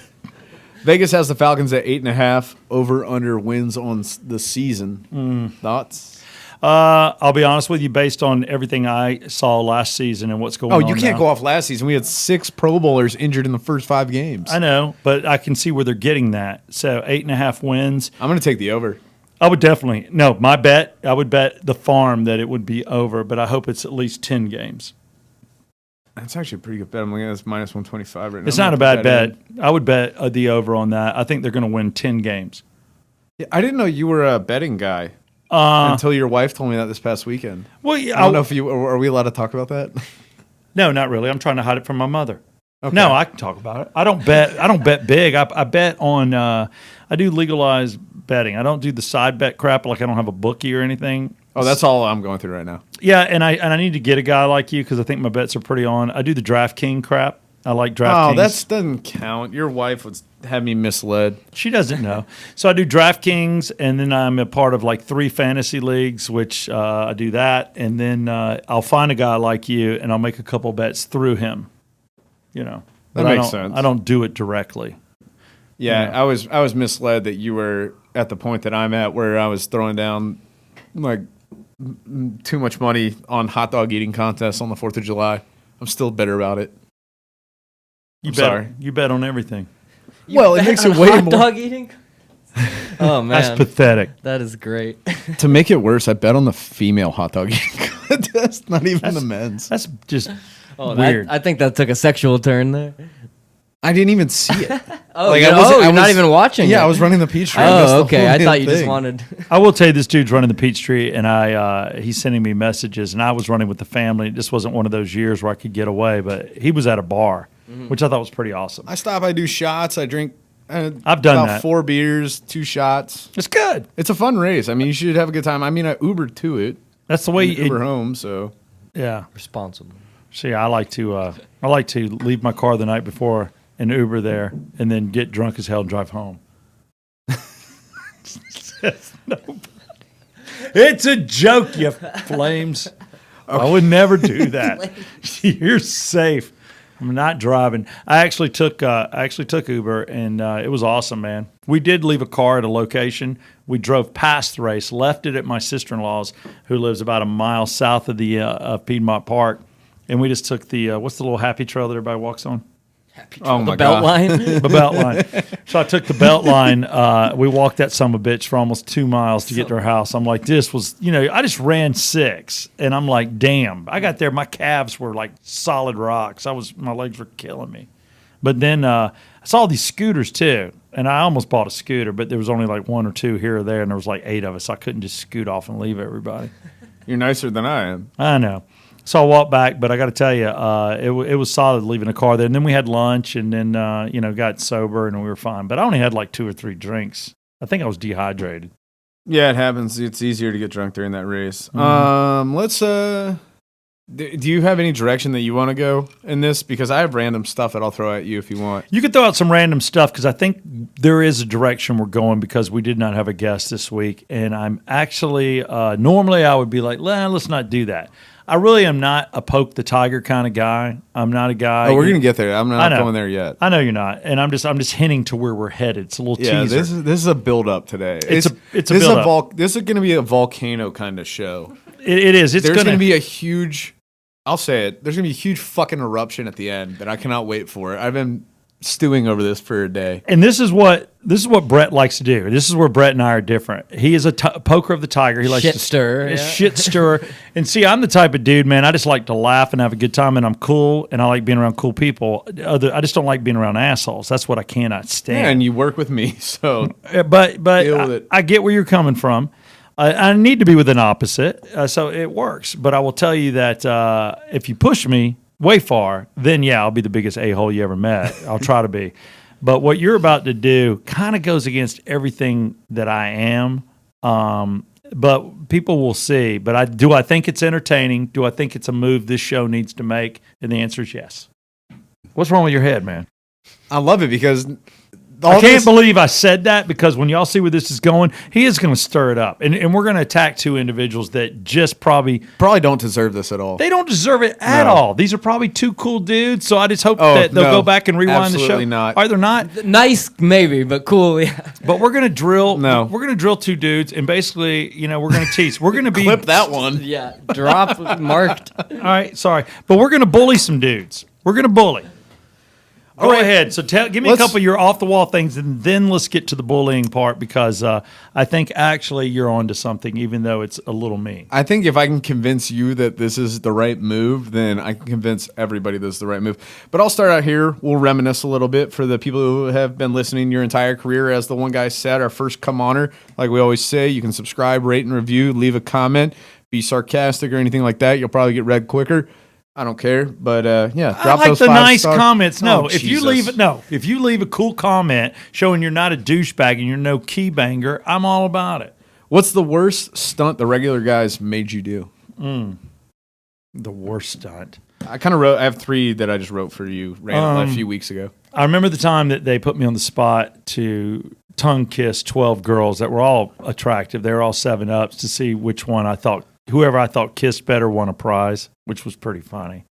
Vegas has the Falcons at 8.5 over under wins on the season. Thoughts? I'll be honest with you, based on everything I saw last season and what's going Oh, on. you can't now. go off last season. We had 6 Pro Bowlers injured in the first 5 games. I know, but I can see where they're getting that. So 8.5 wins. I'm going to take the over. I would definitely my bet. I would bet the farm that it would be over, but I hope it's at least 10 games. That's actually a pretty good bet. I'm looking at this minus 125 right now. It's I'm not a gonna bad put that bet. I would bet the over on that. I think they're going to win 10 games. in. I didn't know you were a betting guy until your wife told me that this past weekend. Well, yeah, I don't know if are we allowed to talk about that? No, not really. I'm trying to hide it from my mother. Okay. No, I can talk about it. I don't bet. I don't bet big. I bet on. I do legalized betting. I don't do the side bet crap. Like I don't have a bookie or anything. Oh, that's all I'm going through right now. Yeah, and I need to get a guy like you because I think my bets are pretty on. I do the DraftKings crap. I like DraftKings. Oh, that doesn't count. Your wife would have me misled. She doesn't know. So I do DraftKings, and then I'm a part of like 3 fantasy leagues, which I do that, and then I'll find a guy like you, and I'll make a couple bets through him. That But makes sense. I don't do it directly. Yeah, Yeah. I was misled that you were at the point that I'm at where I was throwing down like too much money on hot dog eating contests on the 4th of July. I'm still bitter about it. You I'm bet. sorry. You bet on everything. Well, it makes it way hot more. dog eating. Oh man, That's pathetic. that is great. To make it worse, I bet on the female hot dog eating contest, not even the men's. That's just Oh, weird. I think that took a sexual turn there. I didn't even see it. Oh, Like, you- I wasn't- oh, I you're not was- even watching. Yeah, it. I was running the Peachtree. I missed Oh, the okay. whole I thought damn you just thing. wanted. I will tell you, this dude's running the Peachtree, and he's sending me messages, and I was running with the family. It just wasn't one of those years where I could get away, but he was at a bar, which I thought was pretty awesome. I stop. I do shots. I drink. I've done about that. 4 beers, 2 shots. It's good. It's a fun race. I mean, you should have a good time. I mean, I Ubered to it. That's the way Uber home. So yeah. Responsible. See, I like to leave my car the night before and Uber there, and then get drunk as hell and drive home. It's a joke, you flames. I would never do that. You're safe. I'm not driving. I actually took Uber, and it was awesome, man. We did leave a car at a location. We drove past the race, left it at my sister-in-law's, who lives about a mile south of the Piedmont Park, and we just took the what's the little happy trail that everybody walks on? oh The my belt god. line. The belt line. So I took the belt line. We walked that son of a bitch for almost 2 miles to get to her house. I'm like, this was, I just ran 6, and I'm like, damn. I got there, my calves were like solid rocks. My legs were killing me. But then I I saw these scooters too, and I almost bought a scooter, but there was only like one or two here or there, and there was like 8 of us. So I couldn't just scoot off and leave everybody. You're nicer than I am. I know. So I walked back, but I got to tell you, it was solid leaving the car there. And then we had lunch, and then got sober, and we were fine. But I only had like 2 or 3 drinks. I think I was dehydrated. Yeah, it happens. It's easier to get drunk during that race. Let's. Do you have any direction that you want to go in this? Because I have random stuff that I'll throw at you if you want. You could throw out some random stuff because I think there is a direction we're going because we did not have a guest this week. And I'm actually, normally I would be like, let's not do that. I really am not a poke the tiger kind of guy. I'm not a guy. Oh, we're going to get there. I'm not going there yet. I know you're not. And I'm just hinting to where we're headed. It's a little teaser. This is a build up today. It's a build up. This is going to be a volcano kind of show. It is. There's going to be a huge, I'll say it, there's going to be a huge fucking eruption at the end that I cannot wait for. I've been stewing over this for a day. And this is what Brett likes to do. This is where Brett and I are different. He is a poker of the tiger. He likes shit to stirrer. Yeah. Shit stirrer. And see, I'm the type of dude, man. I just like to laugh and have a good time, and I'm cool, and I like being around cool people. I just don't like being around assholes. That's what I cannot stand. Yeah, and you work with me, so. But deal with it. I get where you're coming from. I need to be with an opposite, so it works. But I will tell you that if you push me way far, then yeah, I'll be the biggest a-hole you ever met. I'll try to be. But what you're about to do kind of goes against everything that I am. But people will see. But I think it's entertaining? Do I think it's a move this show needs to make? And the answer is yes. What's wrong with your head, man? I love it because I can't believe I said that because when y'all see where this is going, he is going to stir it up. And we're going to attack 2 individuals that just probably don't deserve this at all. They don't deserve it at all. These are probably 2 cool dudes, so I just hope that they'll go back and rewind the show. Absolutely not. Are they not? Nice, maybe, but cool, yeah. But we're going to drill. No. We're going to drill 2 dudes, and basically, we're going to tease. We're going to be. Clip that one. Yeah, drop marked. All right, sorry. But we're going to bully some dudes. We're going to bully. Go ahead. So give me a couple of your off-the-wall things, and then let's get to the bullying part because I think actually you're onto something, even though it's a little mean. I think if I can convince you that this is the right move, then I can convince everybody this is the right move. But I'll start out here. We'll reminisce a little bit for the people who have been listening your entire career. As the one guy said, our first come-oner, like we always say, you can subscribe, rate, and review, leave a comment, be sarcastic or anything like that. You'll probably get read quicker. I don't care, but yeah, drop I like those the 5 nice stars. comments. No, Oh, if you Jesus. leave a cool comment showing you're not a douchebag and you're no key banger, I'm all about it. What's the worst stunt the regular guys made you do? The worst stunt. I have 3 that I just wrote for you a few weeks ago. I remember the time that they put me on the spot to tongue kiss 12 girls that were all attractive. They were all 7-ups to see which one whoever I thought kissed better won a prize, which was pretty funny.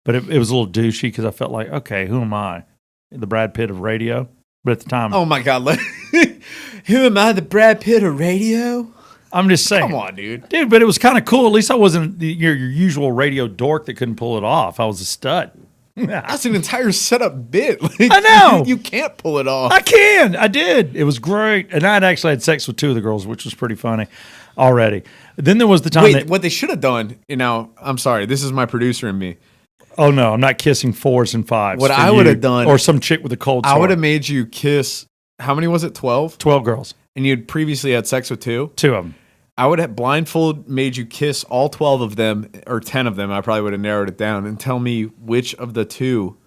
But it was a little douchey because I felt like, okay, who am I? The Brad Pitt of radio? But at the time, Oh my God! Who am I, the Brad Pitt of radio? I'm just saying. Come on, dude. Dude, but it was kind of cool. At least I wasn't your usual radio dork that couldn't pull it off. I was a stud. That's an entire setup bit. I know. You can't pull it off. I can. I did. It was great. And I'd actually had sex with 2 of the girls, which was pretty funny already. Then there was the time Wait, what they should have done, I'm sorry, this is my producer and me. Oh, no, I'm not kissing 4s and 5s. What for I you would have done- Or some chick with a cold sore. I would have made you kiss, how many was it, 12? 12 girls. And you'd previously had sex with 2? 2 of them. I would have made you kiss all 12 of them, or 10 of them, I probably would have narrowed it down, and tell me which of the 2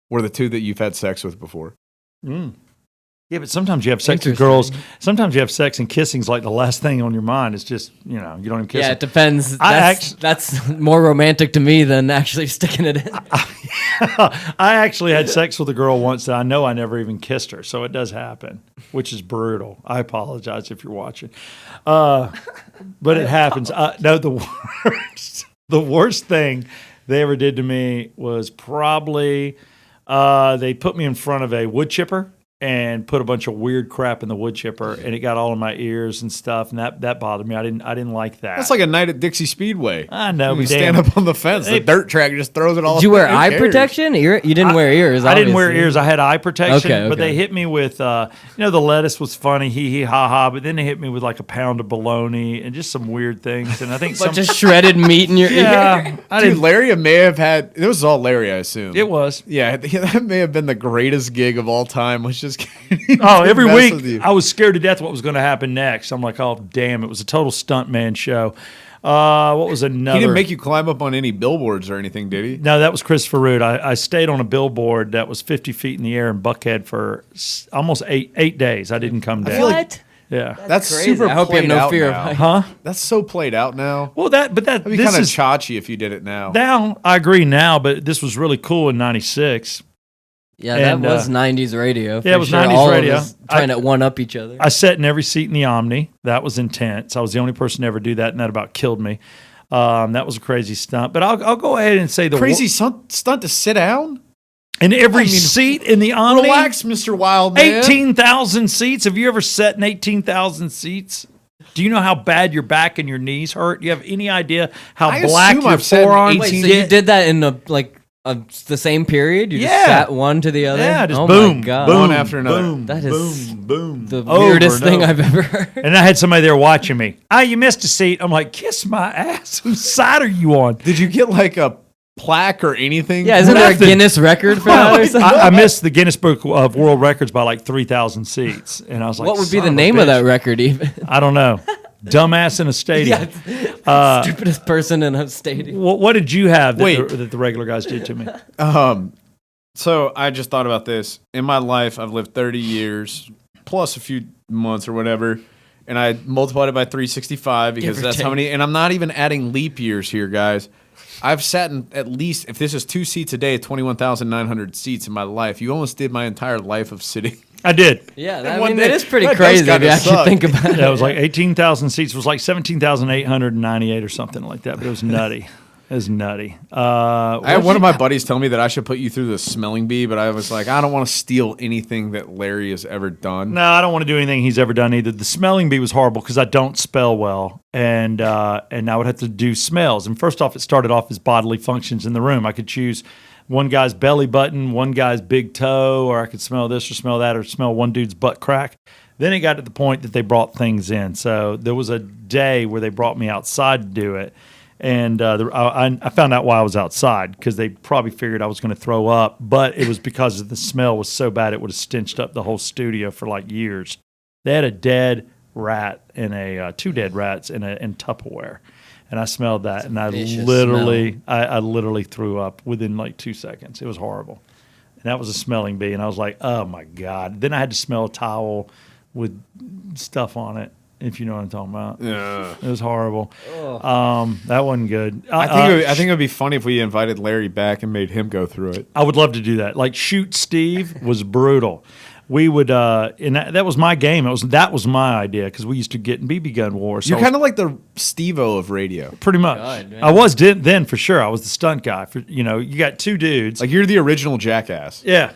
were the 2 that you've had sex with before. Yeah, but sometimes you have sex with girls. Sometimes you have sex and kissing's like the last thing on your mind. It's just, you don't even kiss Yeah, them. it depends. That's more romantic to me than actually sticking it in. I actually had sex with a girl once that I know I never even kissed her, so it does happen, which is brutal. I apologize if you're watching. But it happens. No, the worst thing they ever did to me was probably they put me in front of a wood chipper. and put a bunch of weird crap in the wood chipper, and it got all in my ears and stuff, and that bothered me. I didn't like that. That's like a night at Dixie Speedway. I know, You but stand damn. up on the fence. The dirt track just throws it all. Did you wear Who eye cares? protection? You didn't wear ears. I didn't wear obviously. ears. I had eye protection, Okay, but they okay. hit me with, the lettuce was funny, hee hee ha ha, but then they hit me with like a pound of bologna and just some weird things. And I think Bunch of shredded meat in your ear. yeah, I Dude, didn't. Larry may have had. It was all Larry, I assume. It was. Yeah, that may have been the greatest gig of all time. Was just Oh, every mess week with you. I was scared to death what was going to happen next. I'm like, oh damn, it was a total stuntman show. What was another? He didn't make you climb up on any billboards or anything, did he? No, that was Christopher Root. I stayed on a billboard that was 50 feet in the air in Buckhead for almost eight days. I didn't come down. What? Yeah. That's crazy. super I hope you have played no out fear now. of Huh? That's so played out now. Well, That'd be this kind of is chachi if you did it now. now. I agree now, but this was really cool in '96. Yeah, And, that was 90s radio. yeah, it was for 90s All of radio. us trying to one-up each other. I sat in every seat in the Omni. That was intense. I was the only person to ever do that, and that about killed me. That was a crazy stunt. But I'll go ahead and say the Crazy stunt to sit down? in every seat in the Omni. Relax, Mr. Wildman. 18,000 seats. Have you ever sat in 18,000 seats? Do you know how bad your back and your knees hurt? Do you have any idea how I black assume your I've sat in forearms 18 Wait, so you did that in the same period? You just Yeah. sat one to the other? Yeah, just oh boom, my God. boom, One after another. boom, That is boom, boom. The over weirdest and thing over. I've ever heard. And I had somebody there watching me. Ah, you missed a seat. I'm like, kiss my ass. Whose side are you on? Did you get like a plaque or anything? Yeah, isn't there a Nothing. Guinness record for that or something? I missed the Guinness Book of World Records by like 3,000 seats. And I was like, What would be son the a name of bitch. that record even? I don't know. Dumbass in a stadium. Stupidest person in a stadium. What did you have that Wait. that the regular guys did to me? So I just thought about this. In my life, I've lived 30 years plus a few months or whatever, and I multiplied it by 365 because Give or that's how take. many. And I'm not even adding leap years here, guys. I've sat in at least, if this is 2 seats a day, 21,900 seats in my life. You almost did my entire life of sitting. I did. Yeah, And I one mean, day- it is pretty that does crazy if kinda you actually suck. think about it. Yeah, it was like 18,000 seats. It was like 17,898 or something like that, but it was nutty. It was nutty. I had one of my buddies tell me that I should put you through the smelling bee, but I was like, I don't want to steal anything that Larry has ever done. No, I don't want to do anything he's ever done either. The smelling bee was horrible because I don't spell well, and I would have to do smells. And first off, it started off as bodily functions in the room. I could choose one guy's belly button, one guy's big toe, or I could smell this or smell that, or smell one dude's butt crack. Then it got to the point that they brought things in. So there was a day where they brought me outside to do it. And I found out why I was outside because they probably figured I was going to throw up, but it was because the smell was so bad it would have stinched up the whole studio for like years. They had a dead rat and two dead rats in Tupperware, and I smelled that, and I vicious literally threw up within like 2 seconds. It was horrible, and that was a smelling bee, and I was like, oh my God. Then I had to smell a towel with stuff on it. If you know what I'm talking about. Yeah. It was horrible. That wasn't good. I think it would be funny if we invited Larry back and made him go through it. I would love to do that. Like Shoot Steve was brutal. We would, and that was my game. That was my idea because we used to get in BB gun wars. So You're kind of like the Steve-O of radio. pretty much. God, man. I was then for sure. I was the stunt guy. You got two dudes. Like you're the original Jackass. yeah.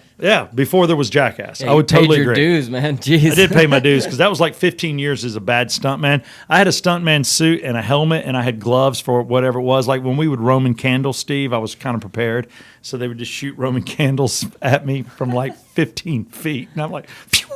Before there was Jackass, Yeah, I would you paid totally your agree. dues, man. Jeez. I did pay my dues because that was like 15 years as a bad stuntman. I had a stuntman suit and a helmet, and I had gloves for whatever it was. Like when we would Roman candle Steve, I was kind of prepared. So they would just shoot Roman candles at me from like 15 feet. And I'm like, phew,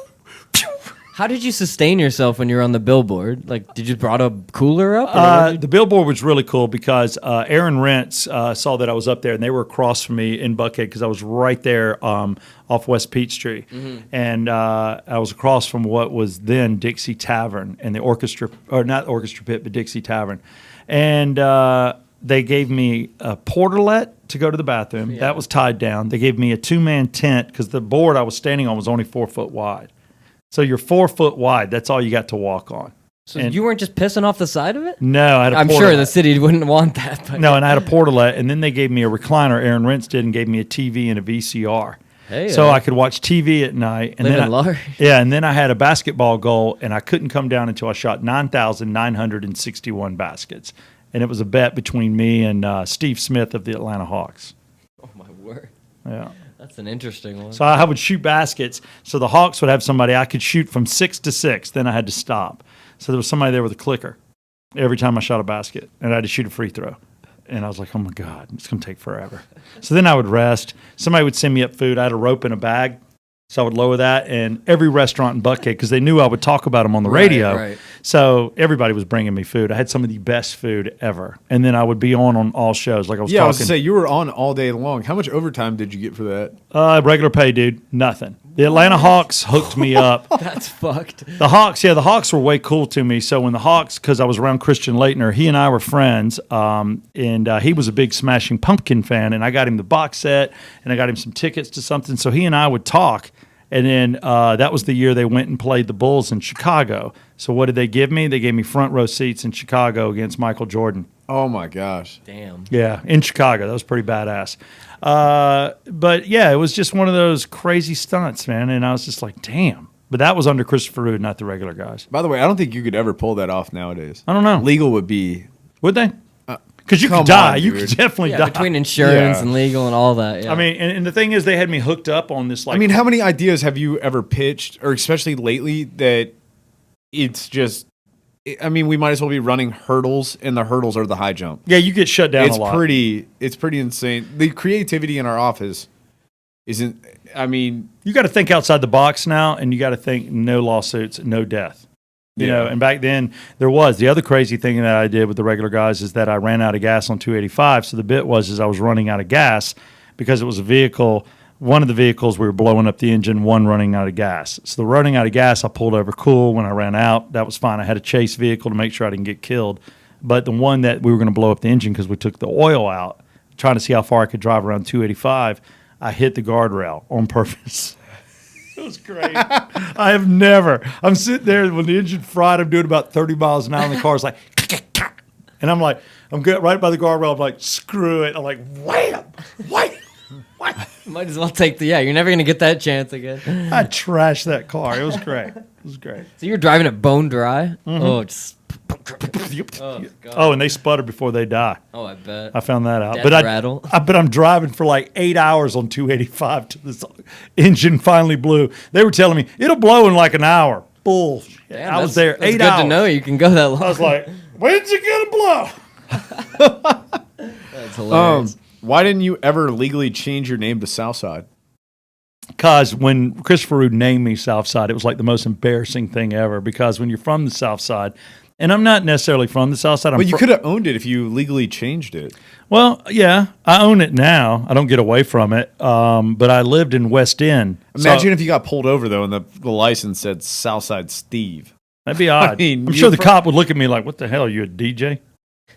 phew. How did you sustain yourself when you were on the billboard? Like, did you brought a cooler up? Or what did you- The billboard was really cool because Aaron Rents saw that I was up there, and they were across from me in Buckhead because I was right there off West Peachtree. And I was across from what was then Dixie Tavern and the orchestra, or not orchestra pit, but Dixie Tavern. And they gave me a portalet to go to the bathroom. That was tied down. They gave me a 2-man tent because the board I was standing on was only 4 foot wide. So you're 4 foot wide. That's all you got to walk on. so and- you weren't just pissing off the side of it? No, I had a I'm sure portalet. the city wouldn't want that. But No, and I had a portalet, and then they gave me a recliner. Aaron Rents did, and gave me a TV and a VCR. Hey, So I could watch TV at night. And living then large. Yeah, and then I had a basketball goal, and I couldn't come down until I shot 9,961 baskets. And it was a bet between me and Steve Smith of the Atlanta Hawks. Oh my word. Yeah. That's an interesting one. So I would shoot baskets. So the Hawks would have somebody I could shoot from 6 to 6. Then I had to stop. So there was somebody there with a clicker every time I shot a basket, and I had to shoot a free throw. And I was like, oh my God, it's going to take forever. So then I would rest. Somebody would send me up food. I had a rope in a bag. So I would lower that, and every restaurant in Buckhead, because they knew I would talk about them on the radio. Right. So everybody was bringing me food. I had some of the best food ever. And then I would be on all shows. Like I was Yeah, I was talking. going to say, you were on all day long. How much overtime did you get for that? Regular pay, dude. Nothing. The Atlanta Hawks hooked me up. That's fucked. The Hawks were way cool to me. So when the Hawks, because I was around Christian Leitner, he and I were friends, and he was a big Smashing Pumpkin fan, and I got him the box set, and I got him some tickets to something. So he and I would talk, and then that was the year they went and played the Bulls in Chicago. So what did they give me? They gave me front row seats in Chicago against Michael Jordan. Oh, my gosh. Damn. Yeah, in Chicago. That was pretty badass. But yeah, it was just one of those crazy stunts, man. And I was just like, damn. But that was under Christopher Ruud, not the regular guys. By the way, I don't think you could ever pull that off nowadays. I don't know. Legal would be... Would they? Because you come could die. on, You dude. could definitely Yeah, die. between insurance Yeah. and legal and all that. Yeah. I mean, and the thing is, they had me hooked up on this. Like, I mean, how many ideas have you ever pitched, or especially lately, that it's just... I mean, we might as well be running hurdles, and the hurdles are the high jump. yeah, you get shut down It's a lot. pretty insane. The creativity in our office isn't... I mean... You got to think outside the box now, and you got to think no lawsuits, no death. You know, and back then there was the other crazy thing that I did with the regular guys is that I ran out of gas on 285. So the bit was I was running out of gas because it was a vehicle. One of the vehicles we were blowing up the engine, one running out of gas. So the running out of gas, I pulled over cool. When I ran out, that was fine. I had a chase vehicle to make sure I didn't get killed. But the one that we were going to blow up the engine because we took the oil out, trying to see how far I could drive around 285, I hit the guardrail on purpose. It was great. I'm sitting there when the engine fried, I'm doing about 30 miles an hour, and the car's like, and I'm like, I'm good right by the guardrail. I'm like, screw it. I'm like, wham, wait. might as well take the. Yeah, you're never gonna get that chance again. I trashed that car. It was great. It was great. So you're driving it bone dry. Oh, just. Oh, and they sputter before they die. Oh, I bet. I found that out. Death But rattle. but I'm driving for like 8 hours on 285 till this engine finally blew. They were telling me it'll blow in like an hour. Bullshit. Damn, I was that's- there that's 8 good hours. to know you can go that long. I was like, when's it gonna blow? That's hilarious. Why didn't you ever legally change your name to Southside? Because when Christopher Ruud named me Southside, it was like the most embarrassing thing ever. Because when you're from the South Side, and I'm not necessarily from the South Side. But you could have owned it if you legally changed it. Well, yeah, I own it now. I don't get away from it. But I lived in West End. Imagine if you got pulled over, though, and the license said Southside Steve. That'd be odd. mean, I'm sure you're the cop would look at me like, "What the hell? Are you a DJ?"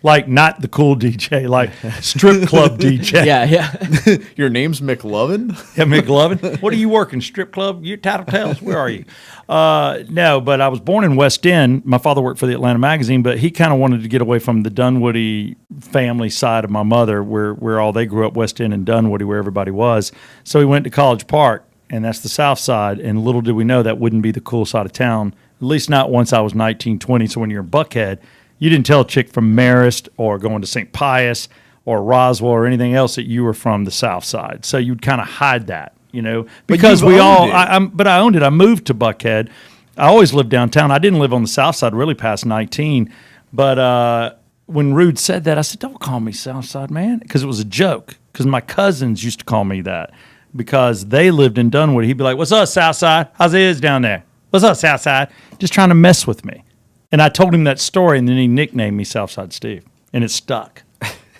Like not the cool DJ, like strip club DJ. Yeah. Your name's McLovin? Yeah, McLovin. What are you working? Strip club? You Tattletales? Where are you? No, but I was born in West End. My father worked for the Atlanta Magazine, but he kind of wanted to get away from the Dunwoody family side of my mother, where all they grew up, West End and Dunwoody, where everybody was. So he went to College Park, and that's the South Side. And little did we know that wouldn't be the cool side of town, at least not once I was 19, 20. So when you're in Buckhead, you didn't tell a chick from Marist or going to St. Pius or Roswell or anything else that you were from the South Side. So you'd kind of hide that, you know, because you've we all. owned it. But I owned it. I moved to Buckhead. I always lived downtown. I didn't live on the South Side really past 19. But when Ruud said that, I said, "Don't call me South Side, man," because it was a joke. Because my cousins used to call me that because they lived in Dunwoody. He'd be like, "What's up, South Side? How's it is down there? What's up, South Side?" Just trying to mess with me. And I told him that story, and then he nicknamed me Southside Steve, and it stuck.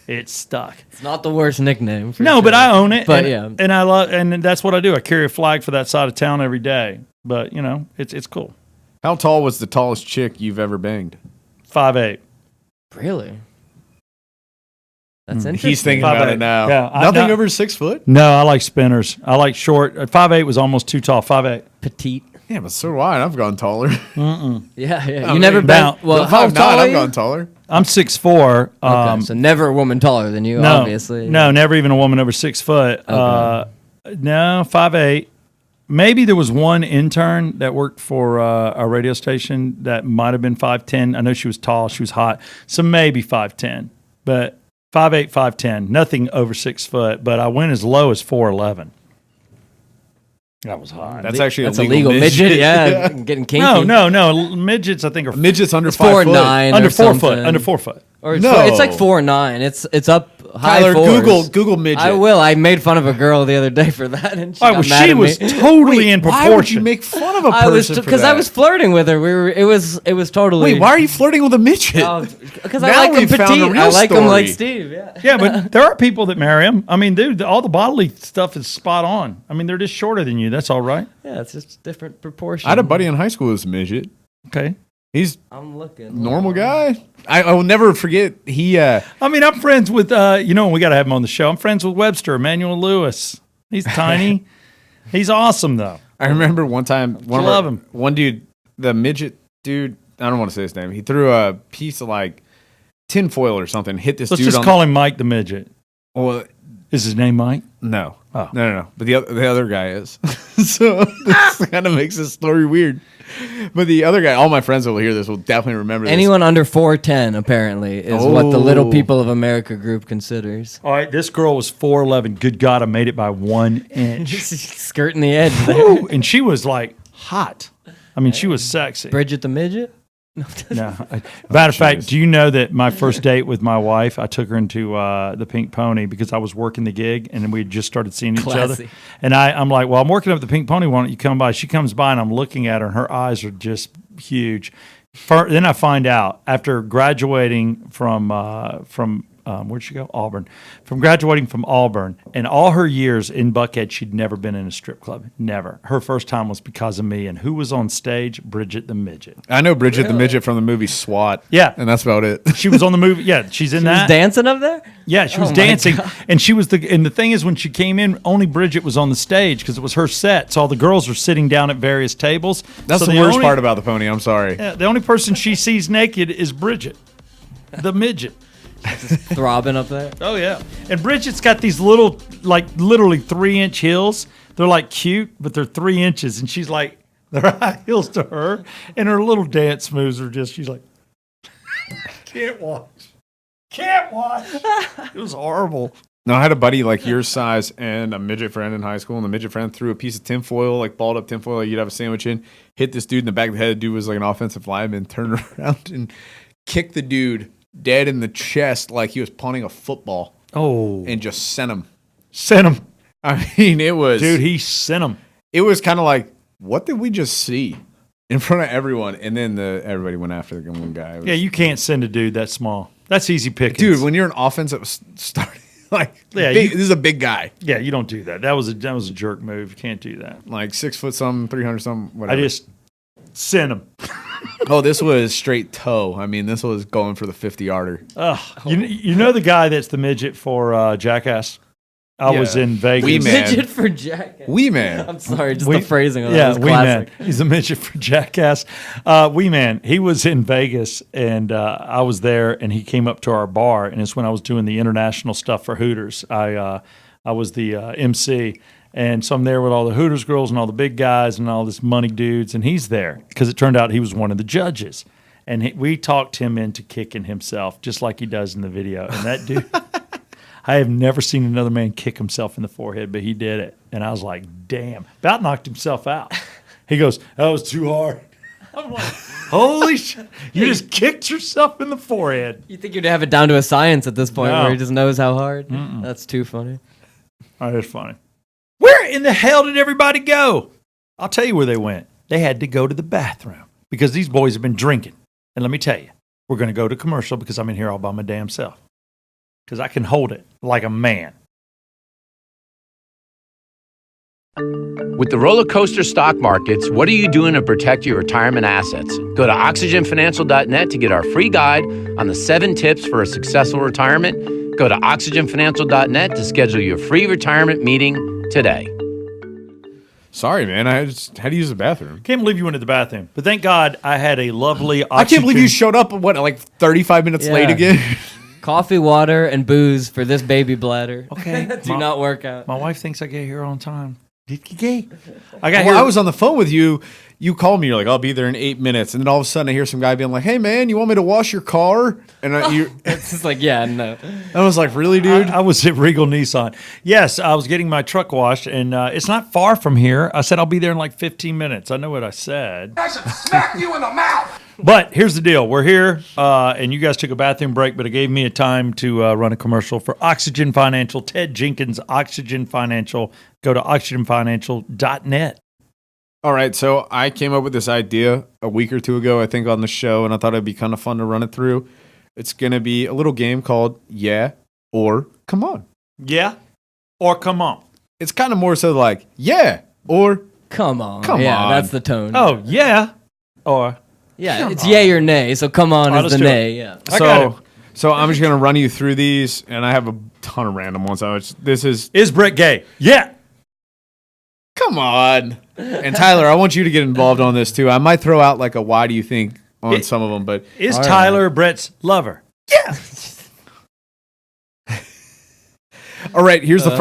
It stuck. It's not the worst nickname. For No, sure. but I own it. But and, yeah. and I love, and that's what I do. I carry a flag for that side of town every day. But you know, it's cool. How tall was the tallest chick you've ever banged? 5'8". Really? That's interesting. He's thinking about 5'8". it now. Yeah, Nothing over 6 foot? No, I like spinners. I like short. 5'8" was almost too tall. 5'8". petite. Yeah, but so do I. And I've gone taller. Yeah. I You never mean, been. now- Well, how 5'9", tall are I've you? gone taller. I'm 6'4". Okay, so never a woman taller than you, No, obviously. no, never even a woman over 6 foot. No, 5'8". Maybe there was one intern that worked for a radio station that might have been 5'10". I know she was tall, she was hot, so maybe 5'10". But 5'8", 5'10", nothing over 6 foot. But I went as low as 4'11". That was hot. That's actually That's a legal midget. Yeah, getting kinky. No. Midgets, I think, are Midget's under It's 5 foot. 4'9" under or 4 foot. something. Under 4 foot. Or it's, No. it's like 4'9". It's up high Tyler, fours. Google midget. I will. I made fun of a girl the other day for that, and she All right, got well, mad she at was me. totally in proportion. Why would you make fun of a I was person because I was flirting with her. It was totally. Wait, why are you flirting with a midget? Because Now I like we've him found the petite. real I like him like story. Steve. Yeah. Yeah, but there are people that marry him. I mean, dude, all the bodily stuff is spot on. I mean, they're just shorter than you. That's all right. Yeah, it's just different proportion. I had a buddy in high school who's a midget. Okay. He's I'm looking. normal guy. I will never forget. He I mean, I'm friends with, we got to have him on the show. I'm friends with Webster, Emmanuel Lewis. He's tiny. He's awesome, though. I remember one time him. one dude, the midget dude. I don't want to say his name. He threw a piece of like tinfoil or something. Hit this Let's dude. just call him Mike the Midget. Well, Is his name Mike? no. Oh. No. But the other guy is. So this kind of makes this story weird. But the other guy, all my friends that will hear this will definitely remember this. Anyone under 4'10" apparently is what the Little Oh. People of America group considers. All right, this girl was 4'11". Good God, I made it by 1 inch. Skirting the edge there. Ooh, and she was like hot. I mean, she was sexy. Bridget the midget. No. Matter of fact, do you know that my first date with my wife, I took her into the Pink Pony because I was working the gig and we had just started seeing each other. Classy. And I'm like, well, I'm working up at the Pink Pony. Why don't you come by? She comes by and I'm looking at her and her eyes are just huge. Then I find out after graduating from where'd she go? Auburn. From graduating from Auburn, and all her years in Buckhead, she'd never been in a strip club. Never. Her first time was because of me. And who was on stage? Bridget the Midget. I know Bridget the midget from the movie SWAT. Yeah. And that's about it. She was on the movie. Yeah, she's in She was that. dancing up there. Yeah, she was Oh my dancing, God. and she was and the thing is, when she came in, only Bridget was on the stage because it was her set. So all the girls are sitting down at various tables. That's So the worst part about the pony. I'm sorry. Yeah, the only person she sees naked is Bridget, the midget. Throbbing up there. Oh yeah, and Bridget's got these little, like literally 3-inch heels. They're like cute, but they're 3 inches, and she's like, they're high heels to her, and her little dance moves are just. She's like, can't watch. It was horrible. No, I had a buddy like your size and a midget friend in high school, and the midget friend threw a piece of tinfoil, like balled up tinfoil, like you'd have a sandwich in, hit this dude in the back of the head. The dude was like an offensive lineman, turned around and kicked the dude dead in the chest like he was punting a football Oh, and just sent him. sent him, I mean, it was dude. He sent him. it was kind of like, what did we just see in front of everyone? And then everybody went after the one guy. It was- Yeah, you can't send a dude that small. That's easy pickings. dude, when you're an offensive starting, like, Yeah, big, you- this is a big guy, yeah, you don't do that. That was a jerk move. You can't do that. like 6 foot something, 300 something, I whatever. just sent him. Oh, this was straight toe. I mean, this was going for the 50-yarder. You know the guy that's the midget for Jackass? I was Yeah. in Vegas. Wee Man. Midget for Jack. Wee Man. I'm sorry, just Wee- the phrasing of that Yeah, was Wee classic. Man. He's a midget for Jackass. Wee Man. He was in Vegas, and I was there, and he came up to our bar, and it's when I was doing the international stuff for Hooters. I was the MC, and so I'm there with all the Hooters girls and all the big guys and all this money dudes, and he's there because it turned out he was one of the judges. And we talked him into kicking himself, just like he does in the video. And that dude, I have never seen another man kick himself in the forehead, but he did it. And I was like, damn, about knocked himself out. He goes, that was too hard. I'm like, holy shit, you just kicked yourself in the forehead. You think you'd have it down to a science at this point No. where he just knows how hard? That's too funny. Oh, that's funny. Where in the hell did everybody go? I'll tell you where they went. They had to go to the bathroom because these boys have been drinking. And let me tell you, we're going to go to commercial because I'm in here all by my damn self. Because I can hold it like a man. With the roller coaster stock markets, what are you doing to protect your retirement assets? Go to oxygenfinancial.net to get our free guide on the 7 tips for a successful retirement. Go to oxygenfinancial.net to schedule your free retirement meeting today. Sorry, man. I just had to use the bathroom. Can't believe you went to the bathroom. But thank God I had a lovely I can't believe you showed up, like 35 minutes late Yeah. again? Coffee, water, and booze for this baby bladder. Okay. Do not work out. My wife thinks I get here on time. Did you get? I got Well, here. I was on the phone with you. you call me, you're like, I'll be there in 8 minutes. And then all of a sudden I hear some guy being like, hey, man, you want me to wash your car? And It's just like, yeah, no. I was like, really, dude? I was at Regal Nissan. Yes, I was getting my truck washed, and it's not far from here. I said I'll be there in like 15 minutes. I know what I said. I should smack you in the mouth. But here's the deal. We're here, and you guys took a bathroom break, but it gave me a time to run a commercial for Oxygen Financial. Ted Jenkins, Oxygen Financial. Go to oxygenfinancial.net. All right, so I came up with this idea a week or two ago, I think, on the show, and I thought it'd be kind of fun to run it through. It's going to be a little game called Yeah or Come On. Yeah or come on? It's kind of more so like, yeah or Come on. Come yeah, on. that's the tone. Oh, yeah. Or yeah, it's yay or nay. So come on Oh, is let's the do it. nay. Yeah. I got it. So I'm just going to run you through these, and I have a ton of random ones. This is Brett gay? Yeah. Come on. And Tyler, I want you to get involved on this too. I might throw out like a why do you think on some of them, but Is All right. Tyler Brett's lover? all right, here's the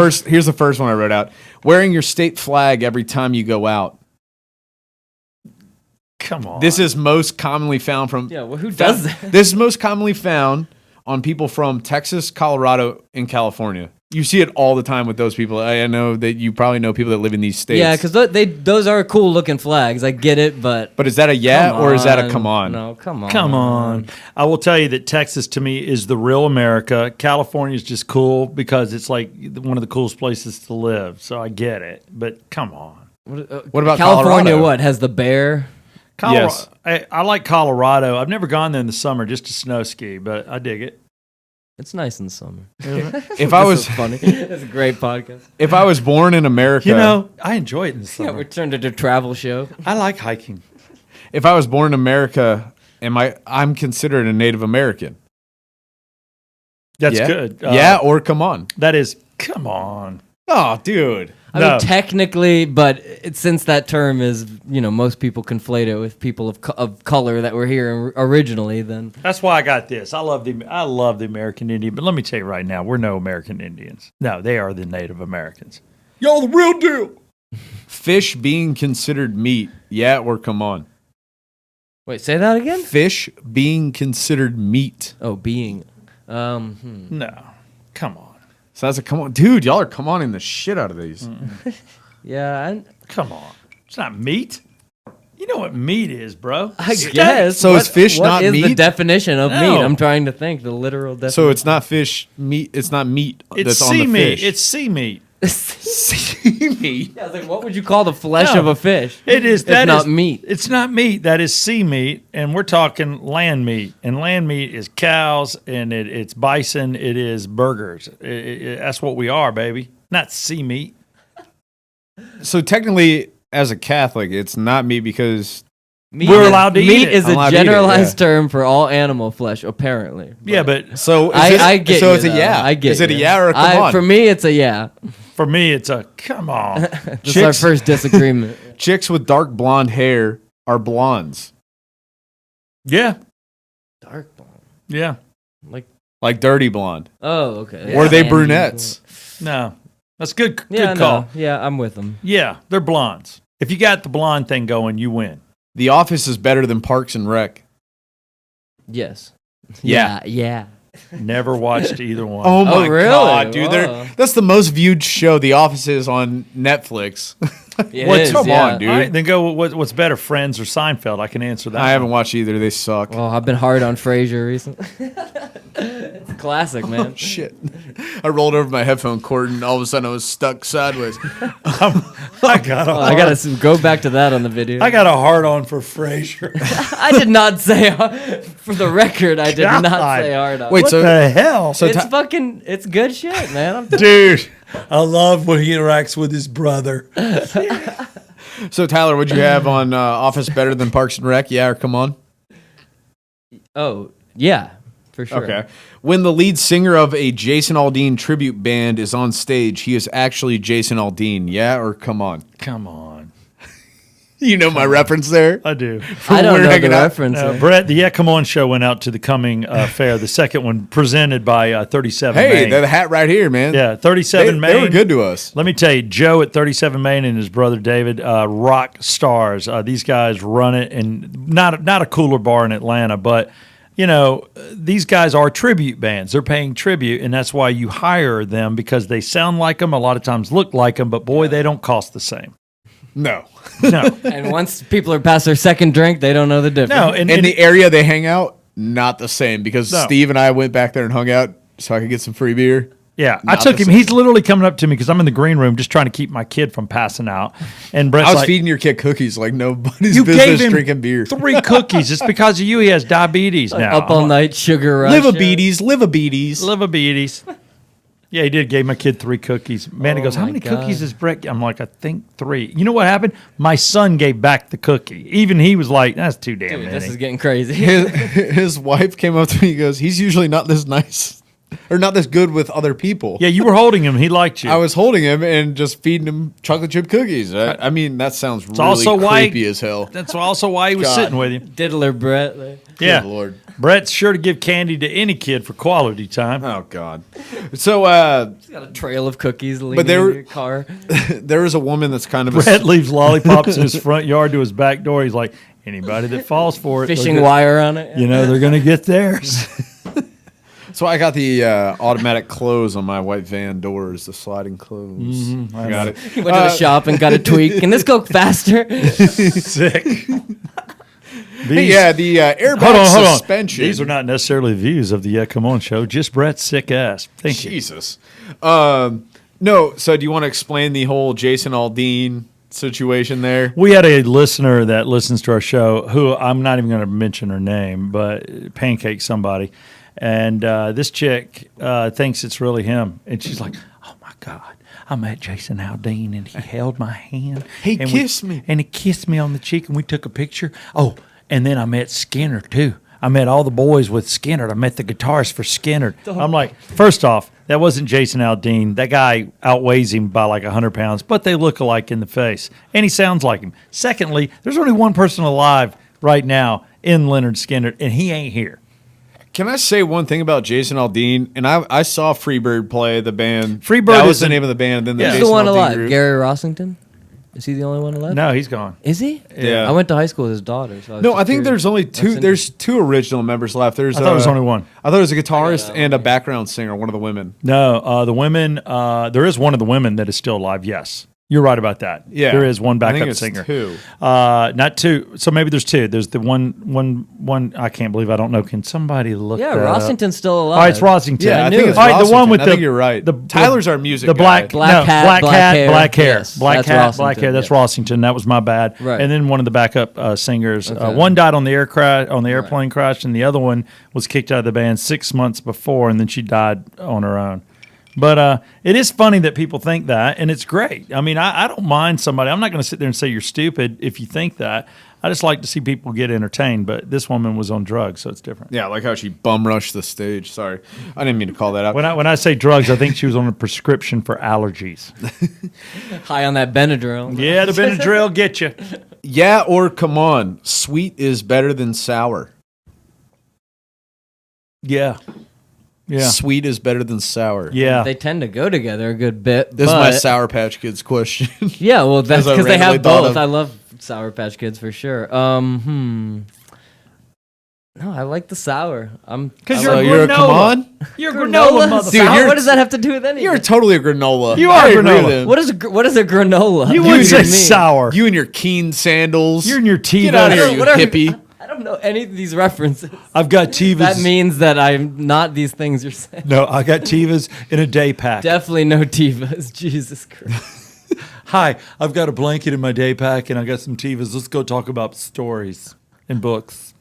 first one I wrote out. Wearing your state flag every time you go out. Come on. This is most commonly found from Yeah, well, who does that? This is most commonly found on people from Texas, Colorado, and California. You see it all the time with those people. I know that you probably know people that live in these states. Yeah, because those are cool looking flags. I get it, but But is that a yeah come or is that a come on? No, come on. Come on. I will tell you that Texas to me is the real America. California is just cool because it's like one of the coolest places to live. So I get it. But come on. What about California? Colorado? What has the bear? Colorado. Yes. I like Colorado. I've never gone there in the summer just to snow ski, but I dig it. It's nice in the summer. If I was funny, it's a great podcast. if I was born in America, You know, I enjoy it in the Yeah, summer. we turned it to a travel show. I like hiking. if I was born in America, I'm considered a Native American. That's Yeah? good. Yeah or come on. That is, come on. Oh, dude. I No. mean, technically, but since that term is, most people conflate it with people of color that were here originally, then That's why I got this. I love the American Indian, but let me tell you right now, we're no American Indians. No, they are the Native Americans. Y'all the real deal. Fish being considered meat. Yeah or come on. wait, say that again. Fish being considered meat. Oh, being. No, come on. So that's a come on. Dude, y'all are come on-ing the shit out of these. Yeah, Come on. It's not meat. You know what meat is, bro. I guess. So is fish not What is the meat? definition of No. meat? I'm trying to think the literal definition. So it's not fish meat. It's not meat It's that's on the sea meat. fish. It's sea meat. sea meat. Yeah, I was like, what would you call the flesh No. of a fish? It is. If That not is- meat. It's not meat. That is sea meat, and we're talking land meat. And land meat is cows, and it's bison. It is burgers. That's what we are, baby. Not sea meat. So technically, as a Catholic, it's not meat because Meat We're is- allowed to eat meat it. is I'm allowed a to eat it, generalized yeah. term for all animal flesh, apparently. Yeah, but so. Is I get so. you, It's a though. yeah. I get Is it a you. yeah or a come on? For me, it's a yeah. for me, it's a come on. This is our first disagreement. Chicks with dark blonde hair are blondes, Yeah, Dark blonde. yeah. like dirty blonde, Oh, okay. or are they Sandy. brunettes? No, that's good. Yeah, Good call. no. Yeah, I'm with them. Yeah, they're blondes. If you got the blonde thing going, you win. The Office is better than Parks and Rec. Yes. Yeah. Yeah. Never watched either one. Oh my really? god, dude! Whoa. That's the most viewed show. The Office is on Netflix. It What? is, Come yeah. on, dude. All right, then go. What's better, Friends or Seinfeld? I can answer that. I haven't watched either. They suck. Oh, I've been hard on Frasier recently. It's a classic, man. Shit! I rolled over my headphone cord, and all of a sudden I was stuck sideways. I got a I gotta go back to that on the video. I got a hard on for Frasier. I did not say, for the record, I did not God. say hard on. Wait, What so the hell? so It's Ty- fucking, it's good shit, man. Dude, I love when he interacts with his brother. so Tyler, what'd you have on Office better than Parks and Rec? Yeah, or come on. Oh, yeah, for sure. Okay. When the lead singer of a Jason Aldean tribute band is on stage, he is actually Jason Aldean. Yeah, or come on. Come on. You know my reference there? I do. I don't we're know the hanging out. reference. Brett, the Yeah Come On show went out to the coming fair, the second one presented by 37 Hey, Main. the hat right here, man. Yeah, 37 Main. They were good to us. Let me tell you, Joe at 37 Main and his brother David, rock stars. These guys run it, and not a cooler bar in Atlanta, but you know, these guys are tribute bands. They're paying tribute, and that's why you hire them, because they sound like them, a lot of times look like them, but boy, they don't cost the same. No. No. And once people are past their second drink, they don't know the difference. No, In the area they hang out, not the same, because No. Steve and I went back there and hung out so I could get some free beer. yeah, I Not took the him. same. He's literally coming up to me because I'm in the green room just trying to keep my kid from passing out. And Brett's I was like, feeding your kid cookies like nobody's you gave business him drinking beer. 3 cookies. It's because of you. He has diabetes now. Up all night, sugar rush. Live a beaties, live a beaties. Livabetes. Yeah, he did. Gave my kid 3 cookies. Man, he Oh goes, how my many God. cookies is Brett? I'm like, I think 3. You know what happened? My son gave back the cookie. Even he was like, that's too damn Dude, many. this is getting crazy. His wife came up to me and goes, he's usually not this nice or not this good with other people. Yeah, you were holding him. He liked you. I was holding him and just feeding him chocolate chip cookies. I mean, that sounds really also why- creepy as hell. That's also why he was God. sitting with you. Diddler Brett. Yeah. Good Lord. Brett's sure to give candy to any kid for quality time. Oh, God. So He's got a trail of cookies leaning But they were- in your car. there is a woman that's kind of Brett leaves lollipops in his front yard to his back door. He's like, anybody that falls for it, Fishing they're wire on it. you know, they're going to get theirs. So I got the automatic close on my white van doors, the sliding close. Mm-hmm. I got it. He went to the shop and got a tweak. Can this go faster? Sick. These- Yeah, the airbag Hold on. suspension. These are not necessarily views of the Yeah Come On show. Just Brett's sick ass. Thank you. Jesus. No, so do you want to explain the whole Jason Aldean situation there? We had a listener that listens to our show who I'm not even going to mention her name, but Pancake somebody. And this chick thinks it's really him. And she's like, oh, my God. I met Jason Aldean, and he held my hand. He and kissed me. And he kissed me on the cheek, and we took a picture. Oh, and then I met Skinner, too. I met all the boys with Skinner. I met the guitarist for Skinner. I'm like, first off, that wasn't Jason Aldean. That guy outweighs him by like 100 pounds, but they look alike in the face. And he sounds like him. Secondly, there's only one person alive right now in Leonard Skinner, and he ain't here. Can I say one thing about Jason Aldean? And I saw Freebird play the band. Freebird that was is the an- name of the band. Then the Yeah. Who's Jason the one Aldean alive? group. Gary Rossington? Is he the only one alive? No, he's gone. Is he? Yeah. I went to high school with his daughter. So No, I think there's only two. That's There's 2 original members left. There's I thought it was only one. I thought it was a guitarist and a background singer, one of the women. No, the women, there is one of the women that is still alive, yes. You're right about that. Yeah, There is one I think backup it's singer. 2. Not 2. So maybe there's 2. There's the one. I can't believe I don't know. Can somebody look Yeah, that up? All All right, it's Rossington. Yeah, I knew think it. it's All right, the one Rossington. with I the. think you're right. Tyler's our music The black, guy. Black hat, black black hat, hair. black hair, Yes, black that's hat, black Rossington, hair. That's yeah. Rossington. That was my bad. Right. And then one of the backup singers. Okay. One died on the airplane crash, and the other one was kicked out of the band 6 months before, and then she died on her own. But it is funny that people think that, and it's great. I mean, I don't mind somebody. I'm not going to sit there and say you're stupid if you think that. I just like to see people get entertained. But this woman was on drugs, so it's different. Yeah, like how she bum rushed the stage. Sorry, I didn't mean to call that out. When I say drugs, I think she was on a prescription for allergies. High on that Benadryl. Yeah, the Benadryl get you. Yeah, or come on, sweet is better than sour. Yeah. Yeah. Sweet is better than sour. Yeah. They tend to go together a good bit. This is my but- Sour Patch Kids question. Yeah, well, that's As I because they randomly have thought both. of. I love Sour Patch Kids for sure. No, I like the sour. Because I you're, So a you're a granola. come on? You're a granola, granola. motherfucker. Dude, Sour? What does that have to do with anything? You're totally a granola. You are I a agree granola. with him. What is a granola? You What would does say it mean? sour. You and your Keen sandals. You're in your Tevas. Get out of here, you Whatever. hippie. I don't know any of these references. I've got Tevas. That means that I'm not these things you're saying. No, I got Tevas in a day pack. Definitely no Tivas. Jesus Christ. Hi, I've got a blanket in my day pack and I got some Tevas. Let's go talk about stories and books.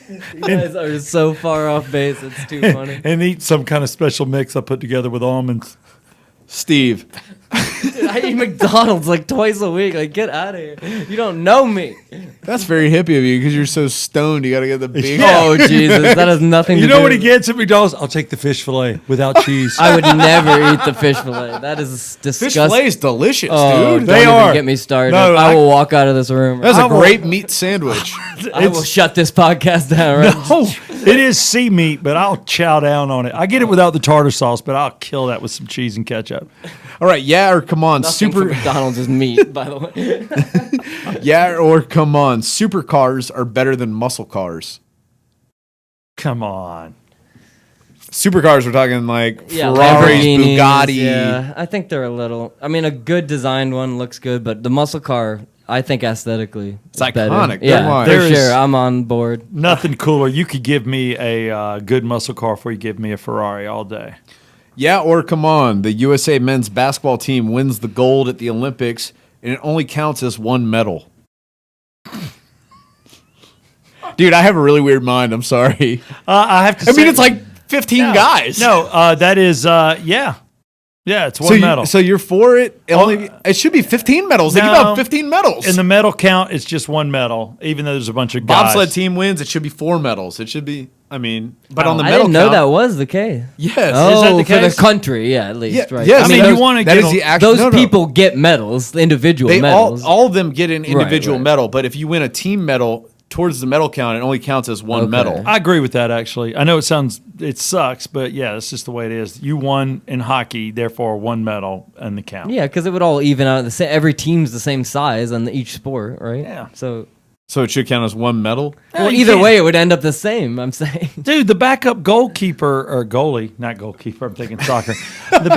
You guys are so far off base. It's too funny. And eat some kind of special mix I put together with almonds. Steve. I eat McDonald's like twice a week. Like, get out of here. You don't know me. That's very hippie of you because you're so stoned. You got to get the big. Oh, Jesus. That has nothing to You do know what he with- gets at McDonald's? I'll take the fish fillet without cheese. I would never eat the fish fillet. That is Fish disgusting. fillet is delicious, Oh, dude. They don't are. even get me started. No, I will walk out of this room. That's I a will- great meat sandwich. I will shut this podcast down. Right? Oh, it is sea meat, but I'll chow down on it. I get it without the tartar sauce, but I'll kill that with some cheese and ketchup. All right, yeah or come on, Nothing for super. McDonald's is meat, by the way. Yeah or come on, supercars are better than muscle cars. Come on. Supercars, we're talking like Yeah, Ferraris, Lamborghinis, Bugatti. Yeah, I think they're a little. I mean, a good designed one looks good, but the muscle car, I think aesthetically, It's is better. iconic. They're Yeah, mine. for There is- sure. I'm on board. Nothing cooler. You could give me a good muscle car before you give me a Ferrari all day. Yeah or come on, the USA men's basketball team wins the gold at the Olympics, and it only counts as one medal. Dude, I have a really weird mind. I'm sorry. I have to I say. mean, it's like 15 guys. No, that is, yeah. Yeah, it's So, one medal. so you're for it? It should be 15 medals. They give No. out 15 medals. In the medal count, it's just one medal, even though there's a bunch of guys. bobsled team wins, it should be 4 medals. It should be, but on the I medal didn't know count, that was the case. Yes. Oh, Is that the for case? the country, yeah, at least, Yeah, right? yes, I mean, that you is- wanna that get is the a- actual. Those people get medals, the individual they medals. all of them get an individual right. medal, but if you win a team medal towards the medal count, it only counts as one Okay. medal. I agree with that, actually. I know it sucks, but yeah, that's just the way it is. You won in hockey, therefore one medal in the count. Yeah, because it would all even out. Every team's the same size on each sport, right? Yeah. So, So it should count as one medal. well, you either can't- way, it would end up the same. I'm saying. Dude, the backup goalkeeper or goalie, not goalkeeper, I'm thinking soccer. the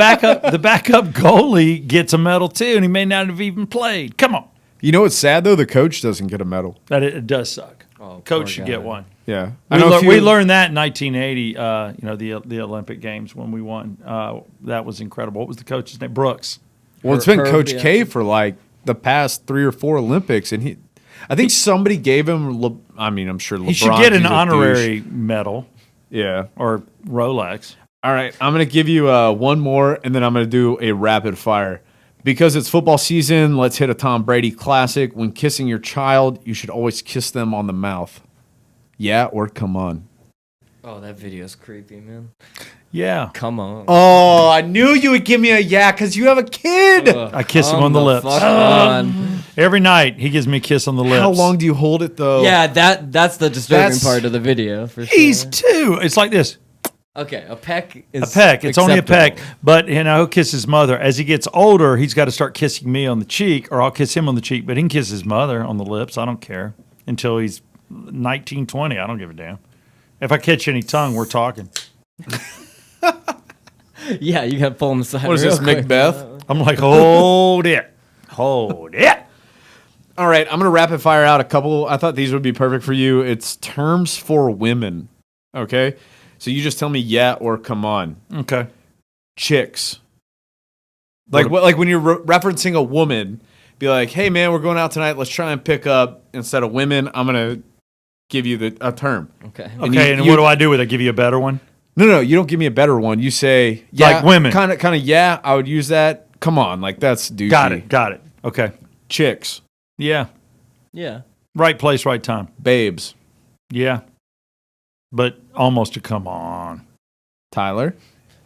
backup goalie gets a medal too, and he may not have even played. Come on. You know what's sad though? The coach doesn't get a medal. That it does suck. Oh, poor Coach should guy. get one. Yeah, We learned that in 1980. The Olympic Games when we won. That was incredible. What was the coach's name? Brooks. Well, it's been Herb, Coach yeah. K for like the past 3 or 4 Olympics, and I think somebody gave him. I'm sure LeBron. He should get an he's a honorary douche. medal Yeah. or Rolex. All right, I'm gonna give you one more, and then I'm gonna do a rapid fire. Because it's football season, let's hit a Tom Brady classic. When kissing your child, you should always kiss them on the mouth. Yeah or come on. Oh, that video's creepy, man. Yeah. Come on. Oh, I knew you would give me a yeah because you have a kid. I kiss him Come on the lips. fuck on. Every night he gives me a kiss on the lips. How long do you hold it though? Yeah, that's the disturbing That's- part of the video for sure. He's 2. It's like this. Okay, a peck is A peck. It's only a peck. acceptable. But he'll kiss his mother. As he gets older, he's got to start kissing me on the cheek, or I'll kiss him on the cheek. But he can kiss his mother on the lips. I don't care until he's 19, 20. I don't give a damn. If I catch any tongue, we're talking. Yeah, you gotta pull him aside. What is real this, quick. Macbeth? I'm like, hold it, hold it. All right, I'm gonna rapid fire out a couple. I thought these would be perfect for you. It's terms for women. Okay, so you just tell me yeah or come on. Okay. Chicks. Like when you're referencing a woman, be like, "Hey man, we're going out tonight. Let's try and pick up." Instead of women, I'm gonna give you a term. Okay. Okay. And you- what do I do with it? Give you a better one? No, you don't give me a better one. You say yeah, Like women. Kind of. Yeah, I would use that. Come on, like that's douchey. Got it. Okay. Chicks, Yeah. Yeah. Right place, right time. babes. Yeah. But almost a come on. Tyler,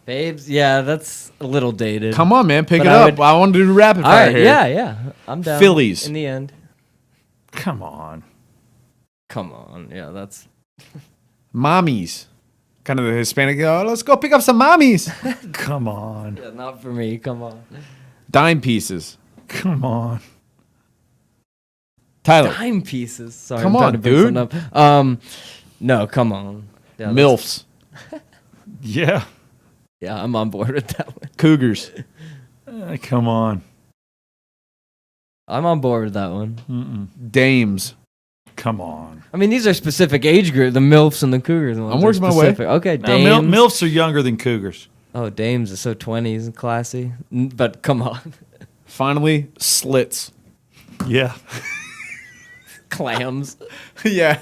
Babes, yeah, that's a little dated. come on, man, pick But it I up. would- I want to do rapid All fire right, here. yeah, I'm down. Phillies. In the end. Come on. Come on, yeah, that's Mommies. Kind of the Hispanic. Oh, let's go pick up some mommies. Come on. yeah, not for me. Come on. Dime pieces. Come on. Tyler. Dime pieces. Sorry, Come I'm trying on, to pick dude. something up. No, come on. Yeah, that's- MILFs. Yeah. Yeah, I'm on board with that one. Cougars. Come on. I'm on board with that one. Dames. Come on. I mean, these are specific age group. The MILFs and the Cougars. I'm working my way. Okay, No, dames. MILFs are younger than cougars. Oh, dames are so 20s and classy. But come on. Finally, slits. Yeah. Clams. Yeah.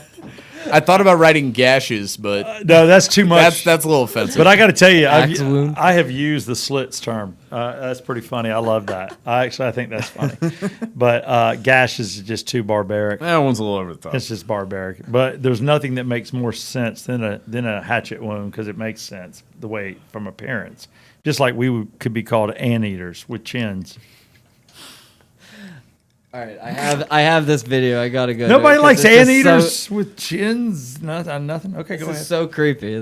I thought about writing gashes, but No, that's too much. that's a little offensive. But I got to tell you, Axe wound. I have used the slits term. That's pretty funny. I love that. I think that's funny. But gash is just too barbaric. that one's a little over the top. It's just barbaric. But there's nothing that makes more sense than a hatchet wound because it makes sense the way from appearance. Just like could be called anteaters with chins. All right, I have this video. I gotta go. Nobody to it 'cause likes it's just anteaters with chins. Nothing. Okay, go This ahead. is so creepy.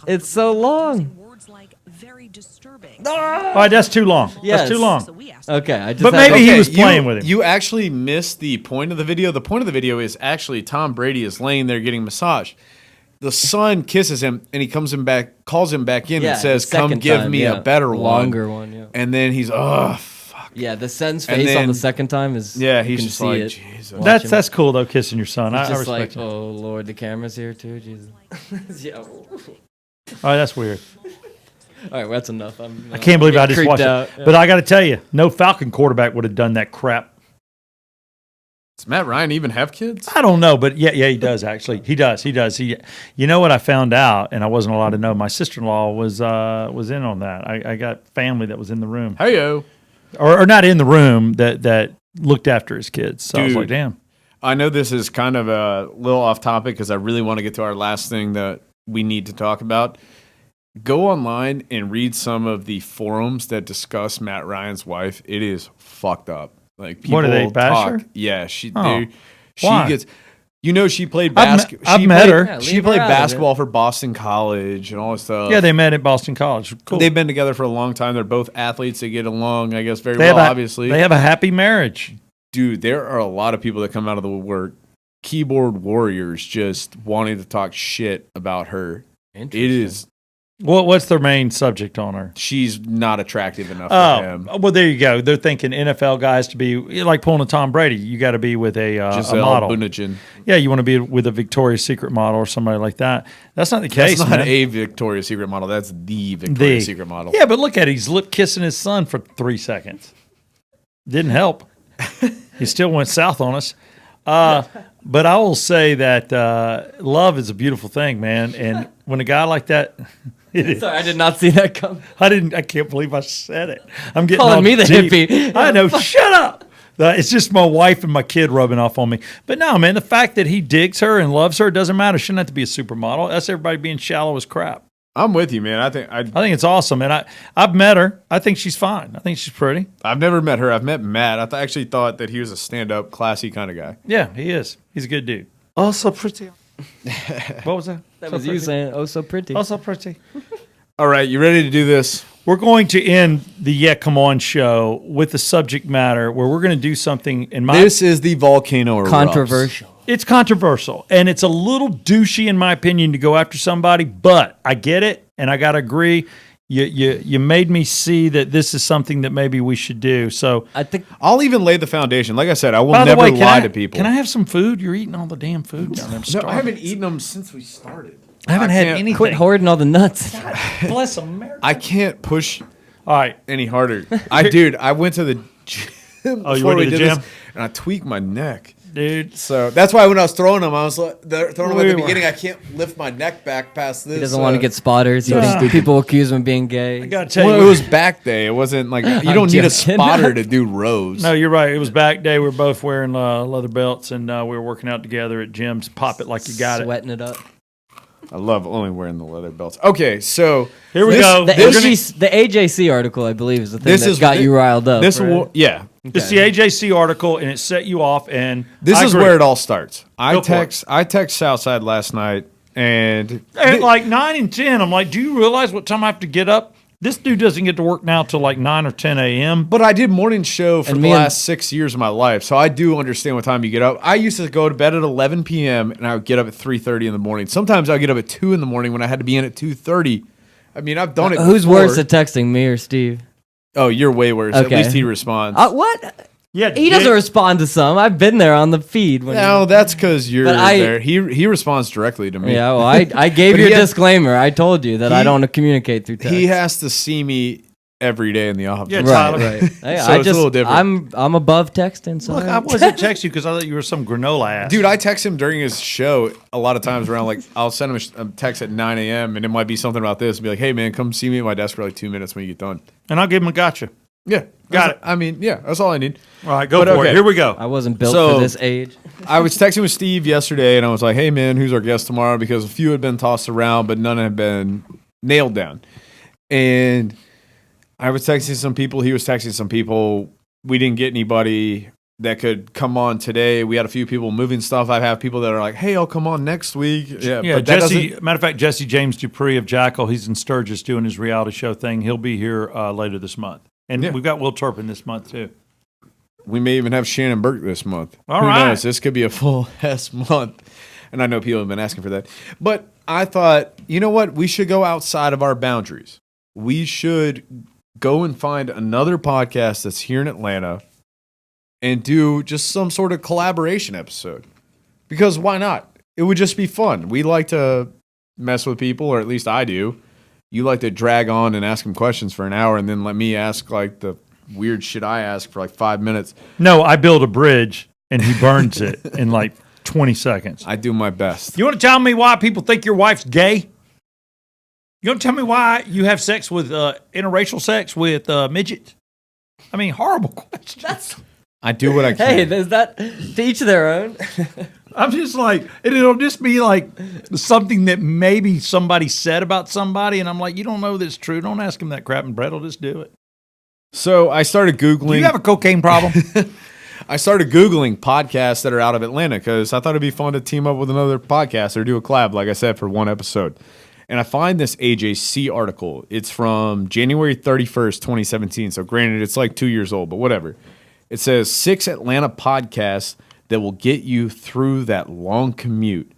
It's so long. Words like very disturbing. All right, that's too long. Yes. That's too long. So we asked Okay, I just. But had- maybe he Okay, was playing with him. You actually missed the point of the video. The point of the video is actually Tom Brady is laying there getting massaged. The son kisses him, and he calls him back in Yeah, and says, the "Come second give time, me yeah. a better Longer one, yeah. And then he's, fuck. Yeah, the son's And face on then- the second time is. Yeah, you he's can just see like, it. Jesus. That's cool though, kissing your son. It's I just respect like, it. oh Lord, the camera's here too. Jesus. Yeah. All right, that's weird. All right, well, that's enough. I can't believe I just creeped watched out. it. But I got to tell you, no Falcon quarterback would have done that crap. Does Matt Ryan even have kids? I don't know, but yeah, he does actually. He does. You know what I found out, and I wasn't allowed to know. My sister-in-law was in on that. I got family that was in the room, Hey-yo. or not in the room that looked after his kids. So I was Dude. like, damn. I know this is kind of a little off topic because I really want to get to our last thing that we need to talk about. Go online and read some of the forums that discuss Matt Ryan's wife. It is fucked up. Like people What, do they bash talk. her? Yeah, Oh. she Why? gets. You know, she played I've basketball. I've met her. Yeah, She leave her played out of it. basketball for Boston College and all this stuff. Yeah, they met at Boston College. Cool. They've been together for a long time. They're both athletes. They get along, I guess, very They well. have a- Obviously, They have a happy marriage. dude, there are a lot of people that come out of the woodwork, keyboard warriors, just wanting to talk shit about her. It is. What's their main subject on her? She's not attractive enough for him. Oh, well, there you go. They're thinking NFL guys to be like pulling a Tom Brady. You got to be with a Gisele model. Bündchen. Yeah, you want to be with a Victoria's Secret model or somebody like that. That's not the case. That's not man. a Victoria's Secret model. That's the Victoria's Secret model. Yeah, but look at it. He's lip kissing his son for 3 seconds. Didn't help. He still went south on us. But I will say that love is a beautiful thing, man. And when a guy like that, Sorry, I did not see that come. I can't believe I said it. I'm getting Calling all me the deep. hippie. I know. Shut up. It's just my wife and my kid rubbing off on me. But no, man, the fact that he digs her and loves her doesn't matter. Shouldn't have to be a supermodel. That's everybody being shallow as crap. I'm with you, man. I think I think it's awesome, and I've met her. I think she's fine. I think she's pretty. I've never met her. I've met Matt. I actually thought that he was a stand-up, classy kind of guy. Yeah, he is. He's a good dude. Oh, so pretty. What was that? That So was you pretty? saying, "Oh, so pretty." Oh, so pretty. All right, you ready to do this? We're going to end the Yeah Come On show with the subject matter where we're going to do something in my This is the volcano erupts. Controversial. It's controversial and it's a little douchey in my opinion to go after somebody, but I get it and I got to agree. You made me see that this is something that maybe we should do. So, I think I'll even lay the foundation. Like I said, I will by the never way, lie to people. Can I have some food? You're eating all the damn food down there. I'm No, starving. I haven't eaten them since we started. I haven't had can't- anything. quit hoarding all the nuts. Bless America. I can't push All right. any harder. I went to the gym Oh, you before went we to the did this, gym? and I tweaked my neck. Dude. So that's why when I was throwing them, I was like, throwing them at We the were- beginning. I can't lift my neck back past this. He doesn't want to get spotters. He thinks people accuse him of being gay. I got to tell Well, you. it was back day. It wasn't like you don't need a joking. spotter to do rows. No, you're right. It was back day. We were both wearing leather belts, and we were working out together at gyms. Pop it like you got it. Sweating it up. I love only wearing the leather belts. Okay, so Here we this- go. The, this- the AJC article, I believe, is the thing This that is- got you riled up. This right? will, yeah. It's the AJC article, and it set you off. And This I is agree. where it all starts. I Go for text Southside last night, and At like 9 and 10, I'm like, do you realize what time I have to get up? This dude doesn't get to work now till like 9 or 10 a.m. but I did morning show for And the me and- last 6 years of my life, so I do understand what time you get up. I used to go to bed at 11 p.m. and I would get up at 3:30 in the morning. Sometimes I would get up at 2 in the morning when I had to be in at 2:30. I mean, I've done it. Who's before. worse at texting, me or Steve? Oh, you're way worse. At Okay. least he responds. What? Yeah, He doesn't respond to some. I've been there on the feed. When No, that's because you're But I- there. He responds directly to me. Yeah, well, I gave But you a he has- disclaimer. I told you that I he- don't communicate through text. He has to see me every day in the office. Yeah, Right, Tyler. right. Hey, So it's a little different. I'm above texting. So Look, I wasn't texting you because I thought you were some granola ass. Dude, I text him during his show a lot of times around, like, I'll send him a text at 9 a.m. and it might be something about this and be like, hey, man, come see me at my desk for like 2 minutes when you get done. and I'll give him a gotcha. Yeah. Got it. I mean, yeah, that's all I need. All right, go But for okay. it. Here we go. I wasn't built So- for this age. I was texting with Steve yesterday and I was like, hey, man, who's our guest tomorrow? Because a few had been tossed around, but none had been nailed down. And I was texting some people. He was texting some people. We didn't get anybody that could come on today. We had a few people moving stuff. I have people that are like, hey, I'll come on next week. Yeah, Yeah, but that Jesse. doesn't- Matter of fact, Jesse James Dupree of Jackal. He's in Sturgis doing his reality show thing. He'll be here later this month, and Yeah. we've got Will Turpin this month too. we may even have Shannon Burke this month. All Who right. knows? This could be a full S month. And I know people have been asking for that. But I thought, you know what? We should go outside of our boundaries. We should go and find another podcast that's here in Atlanta and do just some sort of collaboration episode. Because why not? It would just be fun. We like to mess with people, or at least I do. You like to drag on and ask them questions for an hour and then let me ask like the weird shit I ask for like 5 minutes. No, I build a bridge and he burns it in like 20 seconds. I do my best. You want to tell me why people think your wife's gay? You want to tell me why you have sex with interracial sex with midgets? I mean, horrible questions. I do what I can. Hey, there's that to each their own. I'm just like, and it'll just be like something that maybe somebody said about somebody, and I'm like, you don't know this true. Don't ask him that crap, and Brett will just do it. So I started Googling. Do you have a cocaine problem? I started Googling podcasts that are out of Atlanta because I thought it'd be fun to team up with another podcast or do a collab, like I said, for one episode. And I find this AJC article. It's from January 31st, 2017. So granted, it's like 2 years old, but whatever. It says 6 Atlanta podcasts that will get you through that long commute.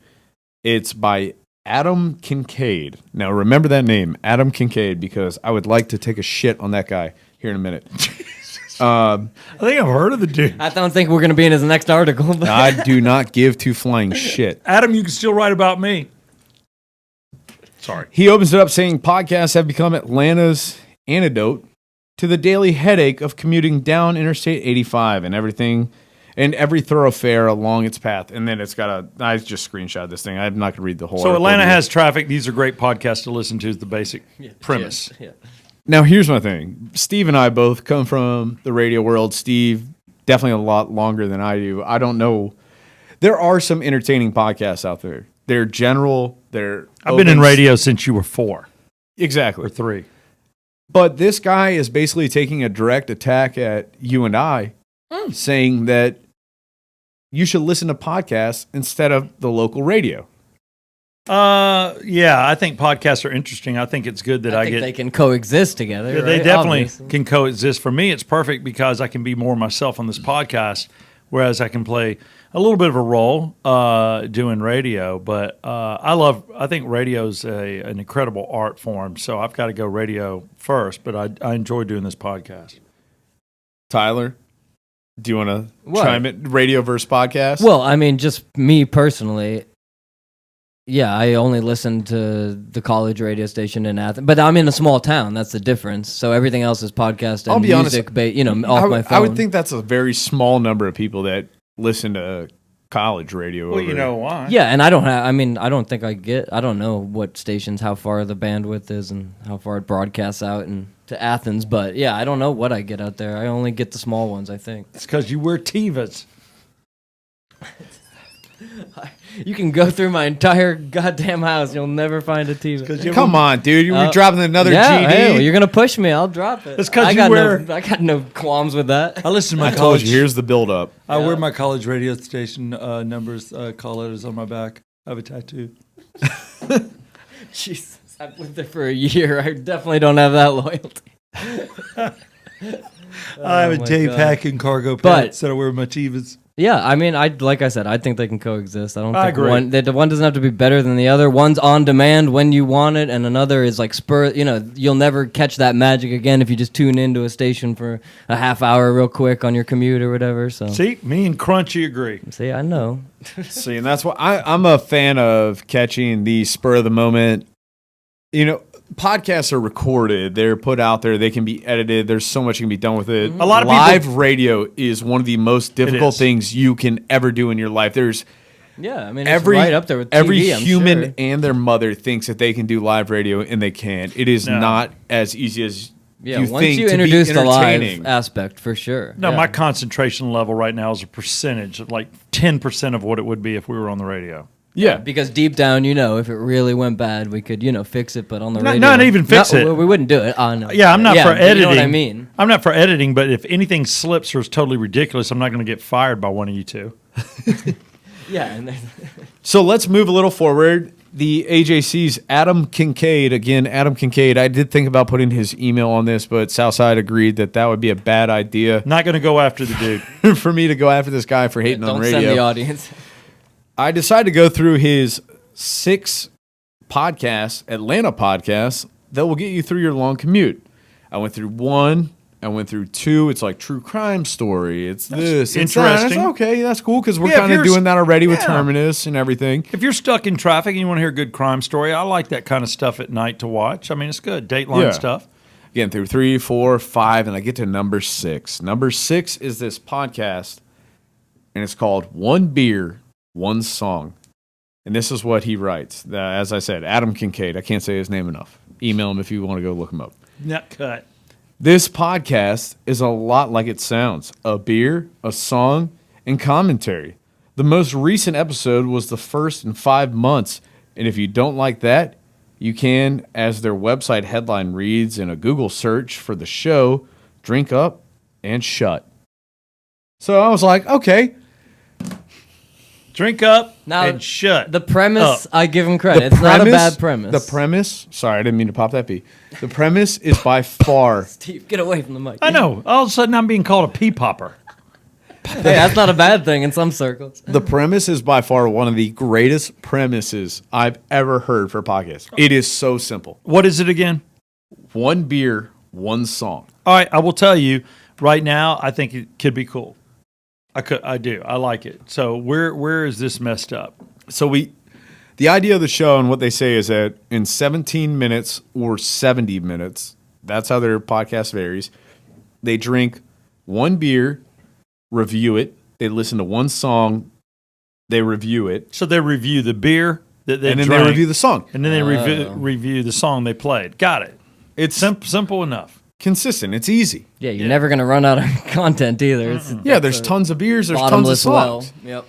It's by Adam Kincaid. Now remember that name, Adam Kincaid, because I would like to take a shit on that guy here in a minute. I think I've heard of the dude. I don't think we're going to be in his next article. But I do not give two flying shit. Adam, you can still write about me. Sorry. He opens it up saying podcasts have become Atlanta's antidote to the daily headache of commuting down Interstate 85 and everything and every thoroughfare along its path. And then it's got I just screenshot this thing. I'm not going to read the whole So article Atlanta to you. has traffic. These are great podcasts to listen to is the basic premise. Yeah. Now, here's my thing. Steve and I both come from the radio world. Steve, definitely a lot longer than I do. I don't know. There are some entertaining podcasts out there. They're general. I've been in radio since you were 4 Exactly. or 3. But this guy is basically taking a direct attack at you and I, saying that you should listen to podcasts instead of the local radio. Yeah, I think podcasts are interesting. I think it's good that I I think get. they can coexist together. Yeah, they right? definitely Obviously. can coexist. For me, it's perfect because I can be more myself on this podcast, whereas I can play a little bit of a role doing radio. But I think radio's an incredible art form. So I've got to go radio first. But I enjoy doing this podcast. Tyler, do you want to What? chime in? Radio versus podcast? Well, I mean, just me personally. Yeah, I only listen to the college radio station in Athens, but I'm in a small town. That's the difference. So everything else is podcast and I'll be honest, music, off my phone. I would think that's a very small number of people that listen to college radio. Well, you know why? Yeah, and I don't have. I mean, I don't think I get. I don't know what stations, how far the bandwidth is, and how far it broadcasts out and to Athens. But yeah, I don't know what I get out there. I only get the small ones. I think It's because you wear Tevas. you can go through my entire goddamn house. You'll never find a TV. Come on, dude. You're dropping another Yeah, GD. hey, well, you're gonna push me. I'll drop it. It's 'cause I you got wear- I got no qualms with that. I listen to my I told college. you, here's the build up. I wear my college radio station numbers, call letters on my back. I have a tattoo. Jesus, I've lived there for a year. I definitely don't have that loyalty. I have a my day God. pack and cargo But- pants that I wear my Tevas. Yeah, I mean, like I said, I think they can coexist. I don't I think agree. one doesn't have to be better than the other. One's on demand when you want it, and another is like spur. You know, you'll never catch that magic again if you just tune into a station for a half hour real quick on your commute or whatever. So, See, me and Crunchy agree. see, I know. See, and that's why I'm a fan of catching the spur of the moment. You know, podcasts are recorded. They're put out there. They can be edited. There's so much can be done with it. A lot of live radio is one of the most difficult is. things you can ever do in your life. There's Yeah, I mean, it's right up there with TV, every I'm human sure. and their mother thinks that they can do live radio, and they can't. It is No. not as easy as Yeah, you once think you to be introduce the live entertaining. aspect, for sure. No, yeah. my concentration level right now is a percentage, of like 10% of what it would be if we were on the radio. Yeah, Because deep down, if it really went bad, we could, fix it. But on the radio, not even fix it. We wouldn't do it. Oh, no. Yeah, I'm not for but editing. You know what I mean? I'm not for editing, but if anything slips or is totally ridiculous, I'm not going to get fired by one of you two. Yeah. And So let's move a little forward. The AJC's Adam Kincaid. Again, Adam Kincaid. I did think about putting his email on this, but Southside agreed that would be a bad idea Not going to go after the dude. for me to go after this guy for hating on don't radio. send the audience. I decided to go through his 6 podcasts, Atlanta podcasts, that will get you through your long commute. I went through 1. I went through 2. It's like true crime story. It's this. It's that. interesting. It's okay, that's cool because we're Yeah, if kind of you're doing that already with yeah. Terminus and everything. If you're stuck in traffic and you want to hear a good crime story, I like that kind of stuff at night to watch. I mean, it's good. Dateline Yeah. stuff. Again, through 3, 4, 5, and I get to number 6. Number 6 is this podcast, and it's called One Beer, One Song. And this is what he writes. As I said, Adam Kincaid. I can't say his name enough. Email him if you want to go look him up. Nut cut. This podcast is a lot like it sounds. A beer, a song, and commentary. The most recent episode was the first in 5 months. And if you don't like that, you can, as their website headline reads in a Google search for the show, drink up and shut. So I was like, okay. Drink up Now, and shut. The premise, up. I give him credit. It's not a bad premise. The premise, sorry, I didn't mean to pop that B. The premise is by far, Steve, get away from the mic. I know. All of a sudden, I'm being called a pea popper. Hey, that's not a bad thing in some circles. the premise is by far one of the greatest premises I've ever heard for podcasts. It is so simple. What is it again? One beer, one song. All right, I will tell you right now. I think it could be cool. I do. I like it. So where is this messed up? So the idea of the show and what they say is that in 17 minutes or 70 minutes, that's how their podcast varies, they drink one beer, review it, they listen to one song, they review it, So they review the beer that they and then drank, they review the song. and then they review the song they played. Got it. It's Simple enough. consistent. It's easy. Yeah, you're never going to run out of content either. It's, Yeah, there's tons of beers, there's tons of bottomless well. songs. Yep.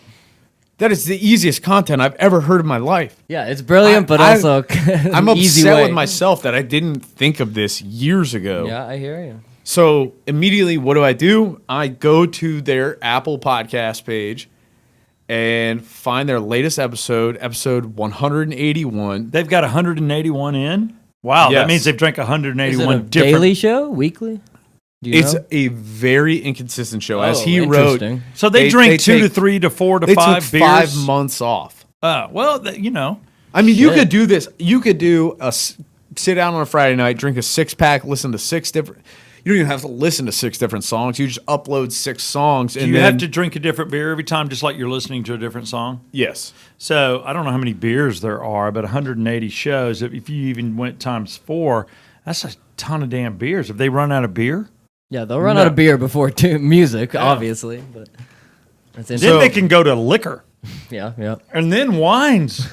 That is the easiest content I've ever heard in my life. Yeah, it's brilliant, but I- also I'm an easy upset way. with myself that I didn't think of this years ago. Yeah, I hear you. So immediately, what do? I go to their Apple Podcast page and find their latest episode 181. They've got 181 in. Wow, Yes. that means they've drank Is it 181 a different. daily show, weekly? Do you It's know? a very inconsistent show. As Oh, he wrote, interesting. So they drink 2 to take- 3 to 4 to they 5 took beers. 5 months off. Well, I mean, you Shit. could do this. You could do sit down on a Friday night, drink a 6-pack, listen to 6 different. You don't even have to listen to 6 different songs. You just upload 6 songs, do and you then have to drink a different beer every time, just like you're listening to a different song? yes. So I don't know how many beers there are, but 180 shows. If you even went times 4, that's a ton of damn beers. Have they run out of beer? Yeah, they'll run No. out of beer before music, obviously. But that's Then interesting. they can go to liquor Yeah. and then wines.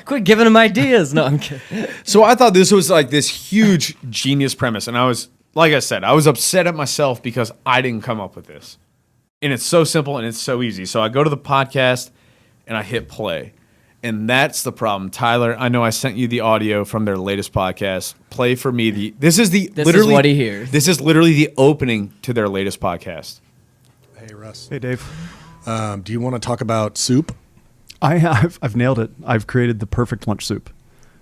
Quit giving them ideas. No, I'm kidding. So I thought this was like this huge genius premise, and I was, like I said, I was upset at myself because I didn't come up with this. And it's so simple and it's so easy. So I go to the podcast and I hit play. And that's the problem. Tyler, I know I sent you the audio from their latest podcast. Play for me. This is what he hears. This is literally the opening to their latest podcast. Hey, Russ. Hey, Dave. Do you want to talk about soup? I've nailed it. I've created the perfect lunch soup.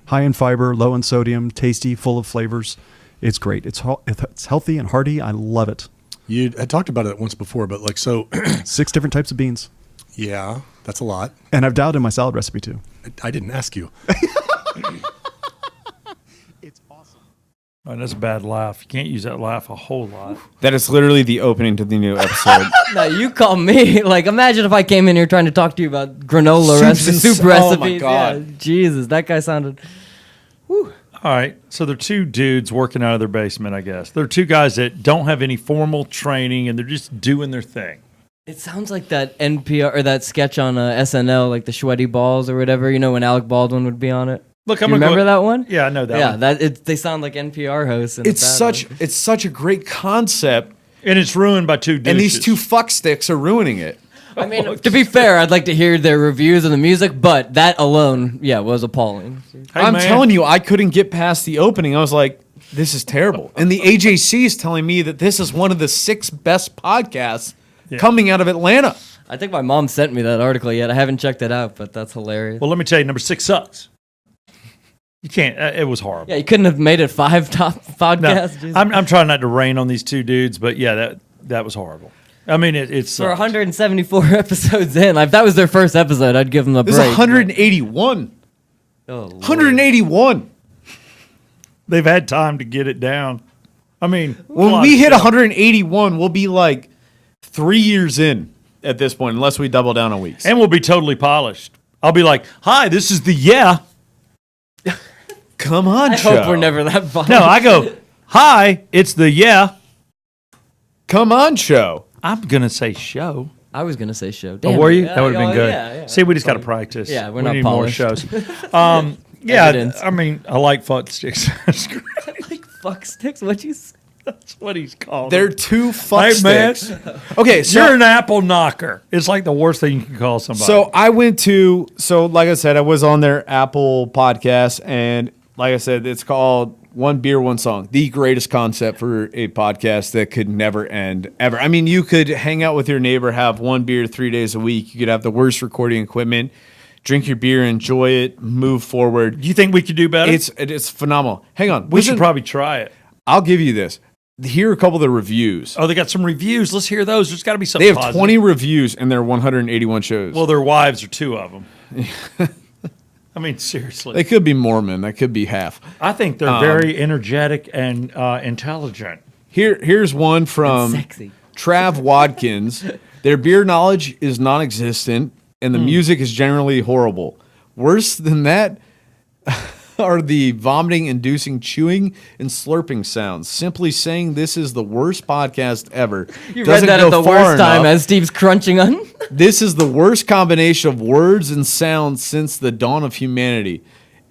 High in fiber, low in sodium, tasty, full of flavors. It's great. It's healthy and hearty. I love it. You had talked about it once before, but 6 different types of beans. yeah, that's a lot. And I've dialed in my salad recipe too. I didn't ask you. It's awesome. Oh, that's a bad laugh. You can't use that laugh a whole lot. That is literally the opening to the new episode. No, you call me. Like, imagine if I came in here trying to talk to you about granola Soups recipes, and soup oh my recipes. God. Yeah, Jesus, that guy sounded. All right. So they're two dudes working out of their basement, I guess. They're two guys that don't have any formal training and they're just doing their thing. It sounds like that NPR or that sketch on SNL, like the sweaty balls or whatever. You know, when Alec Baldwin would be on it. Look, Do you remember that one? Yeah, I know that one. Yeah, they sound like NPR hosts. It's such a great concept, And it's ruined by two douches. and these two fucksticks are ruining it. I mean, to be fair, I'd like to hear their reviews of the music, but that alone, was appalling. Hey, I'm man. telling you, I couldn't get past the opening. I was like, this is terrible. And the AJC is telling me that this is one of the 6 best podcasts coming out of Atlanta. I think my mom sent me that article yet. I haven't checked it out, but that's hilarious. Well, let me tell you, number 6 sucks. You can't. It was horrible. Yeah, you couldn't have made it 5 top No, podcasts. I'm trying not to rain on these two dudes, but yeah, that was horrible. I mean, it's For 174 episodes in, if that was their first episode, I'd give them a This break. is 181. Oh, Lord. 181. they've had time to get it down. I mean, When we hit 181, we'll be like 3 years in at this point, unless we double down on weeks. and we'll be totally polished. I'll be like, "Hi, this is the Come on, I Joe. hope we're never that far. No, I go, "Hi, it's the Come on, show. I'm gonna say show. I was gonna say show. Oh, Damn were it. you? That would have been good. Yeah. See, we just got to practice. Yeah, we're we not need polished. more shows. Yeah, Evidence. I mean, I like fuck sticks. That's great. Like fuck sticks. What'd you say? That's what he's called. They're two fuck Hey, man. sticks. Okay, so You're an apple knocker. It's like the worst thing you can call somebody. So I went to, like I said, I was on their Apple podcast, and like I said, it's called One Beer, One Song. The greatest concept for a podcast that could never end, ever. I mean, you could hang out with your neighbor, have one beer 3 days a week. You could have the worst recording equipment, drink your beer, enjoy it, move forward. do you think we could do better? It's phenomenal. Hang on. we should probably try it. I'll give you this. Here are a couple of the reviews. Oh, they got some reviews. Let's hear those. There's got to be something They have positive. 20 reviews in their 181 shows. Well, their wives are 2 of them. I mean, seriously. They could be Mormon. That could be half. I think they're very energetic and intelligent. Here's one from Sexy. Trav Watkins. Their beer knowledge is non-existent, and the music is generally horrible. Worse than that are the vomiting-inducing chewing and slurping sounds. Simply saying this is the worst podcast ever. You doesn't read that go at the far worst time enough. as Steve's crunching on. This is the worst combination of words and sounds since the dawn of humanity.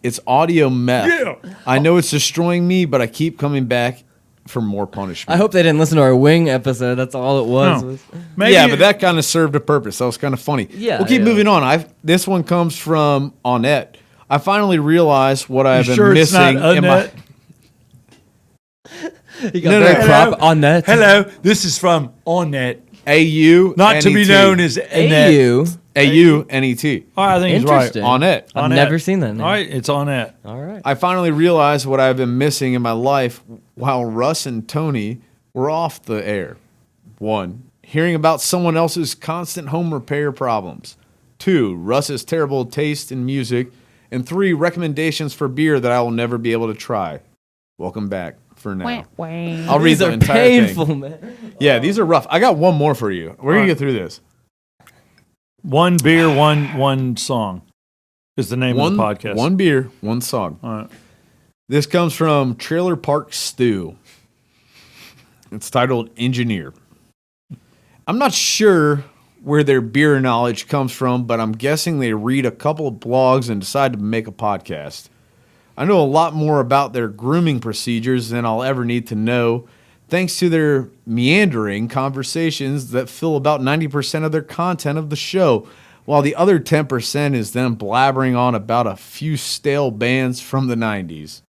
It's audio meth. Yeah. I know it's destroying me, but I keep coming back for more punishment. I hope they didn't listen to our wing episode. That's all it was. No. Maybe Yeah, but that kind of served a purpose. That was kind of funny. Yeah, we'll keep yeah. moving on. This one comes from Onette. I finally realized what I've been sure it's not missing in my. Annette? He got No, very no. prop on that. Hello, this is from Onnet. AU, Not to be NET. known as Annette. AU. AU, NET. All right, I think he's right. Interesting. Onette. I've Onnet. never seen that name. All right, it's Onnet. All right. I finally realized what I've been missing in my life while Russ and Tony were off the air. 1. Hearing about someone else's constant home repair problems. 2. Russ's terrible taste in music. And 3. Recommendations for beer that I will never be able to try. Welcome back for now. I'll read These the are entire painful, thing. man. Yeah, these are rough. I got one more for you. We're going to get through this. One beer, one song is the name of the podcast. One beer, one song. All right. This comes from Trailer Park Stew. It's titled Engineer. I'm not sure where their beer knowledge comes from, but I'm guessing they read a couple of blogs and decide to make a podcast. I know a lot more about their grooming procedures than I'll ever need to know, thanks to their meandering conversations that fill about 90% of their content of the show, while the other 10% is them blabbering on about a few stale bands from the 90s.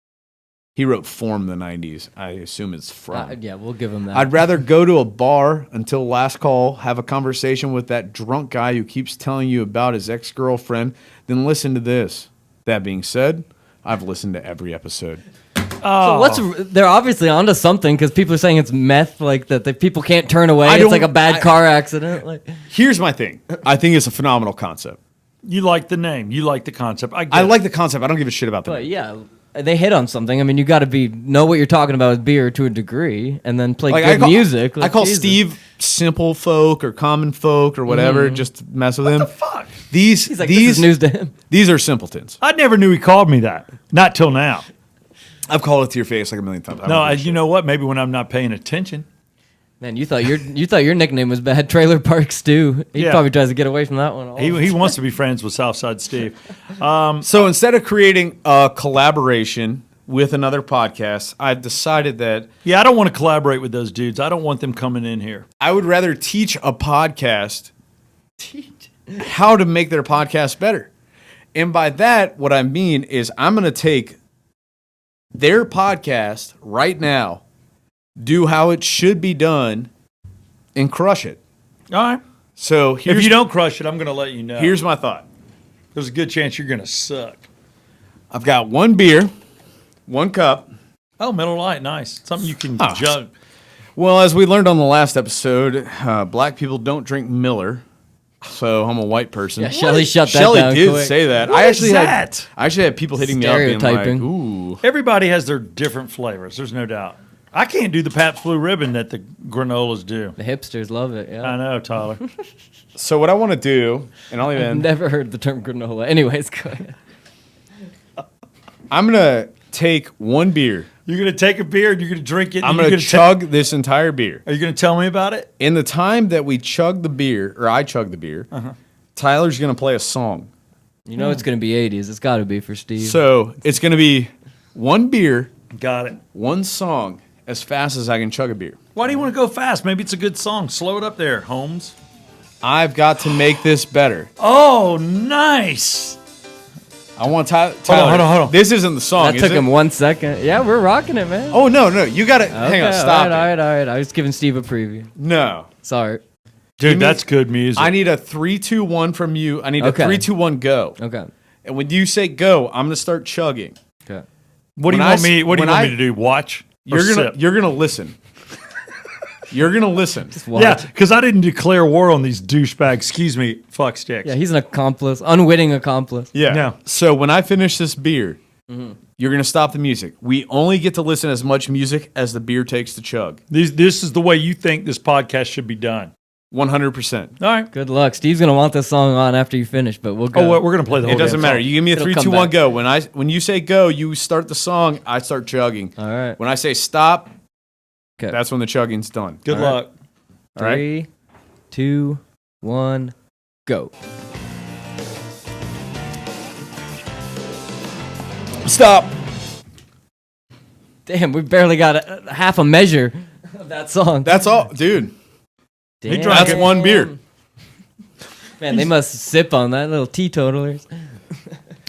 He wrote from the 90s. I assume it's from. Yeah, we'll give him that. I'd rather go to a bar until last call, have a conversation with that drunk guy who keeps telling you about his ex-girlfriend, than listen to this. That being said, I've listened to every episode. So they're obviously onto something because people are saying it's meth, like that the people can't turn away. I It's don't- like a bad car accident. Like Here's my thing. I think it's a phenomenal concept. You like the name. You like the concept. I I like the concept. I don't give a shit about the But name. yeah, they hit on something. I mean, you got to know what you're talking about with beer to a degree, and then play good music. I Like, call Jesus. Steve simple folk or common folk or whatever, just to mess with him. fuck? These He's like, this these is news to him. these are simpletons. I never knew he called me that. Not till now. I've called it to your face like a million times. No, you know what? Maybe when I'm not paying attention. Man, you thought your nickname was bad. Trailer Park Stew. He Yeah. probably tries to get away from that one. He wants to be friends with Southside Steve. So instead of creating a collaboration with another podcast, I've decided that Yeah, I don't want to collaborate with those dudes. I don't want them coming in here. I would rather teach a podcast how to make their podcast better. And by that, what I mean is I'm going to take their podcast right now, do how it should be done, and crush it. All right. So If you don't crush it, I'm going to let you know. here's my thought. There's a good chance you're going to suck. I've got one beer, one cup. Oh, Miller Lite, nice. Something you can Oh. jug. Well, as we learned on the last episode, black people don't drink Miller. So I'm a white person. Yeah, Shelly shut that Shelly down did quick. say that. What I is actually that? had people hitting me up being like, Stereotyping. "Ooh." Everybody has their different flavors. There's no doubt. I can't do the Pabst Blue Ribbon that the granolas do. The hipsters love it. Yeah. I know, Tyler. So what I want to do, and I'll I've even, never heard the term granola. Anyways, go ahead. I'm gonna take one beer. You're going to take a beer and you're going to drink it. I'm and you're gonna chug this entire beer. Are you going to tell me about it? In the time that we chug the beer, or I chug the beer, Tyler's gonna play a song. You know it's gonna be 80s. It's got to be for Steve. So it's gonna be one beer, Got it. one song, as fast as I can chug a beer. Why do you want to go fast? Maybe it's a good song. Slow it up there, Holmes. I've got to make this better. Oh, nice. I want Tyler. hold on. This isn't the song. that is took it? him 1 second. Yeah, we're rocking it, man. Oh no, you got to hang on. Stop. All right. I was giving Steve a preview. No, Sorry. Dude, that's good music. I need a 3, 2, 1 from you. I need Okay. a 3, 2, 1 go. Okay. And when you say go, I'm gonna start chugging. Okay. what do you when want I- me? What do you when want I- me to do? Watch? Or You're sip? gonna listen. You're gonna listen. Watch. Yeah, because I didn't declare war on these douchebags. Excuse me, fuck sticks. Yeah, he's an accomplice, unwitting accomplice. Yeah. No. So when I finish this beer, Mm-hmm. you're gonna stop the music. We only get to listen as much music as the beer takes to chug. This is the way you think this podcast should be done. 100%. All right. Good luck. Steve's gonna want this song on after you finish, but we'll go. Oh, we're going to play the whole It doesn't damn matter. song. You give me a It'll 3, come 2, 1 back. go. When you say go, you start the song. I start chugging. All right. When I say stop, Okay. that's when the chugging's done. Good All right? luck. All right. 3, 2, 1, go. Stop. Damn, we barely got a half a measure of that song. That's all, dude. Damn. drank That's one beer. Man, they must sip on that, little teetotalers.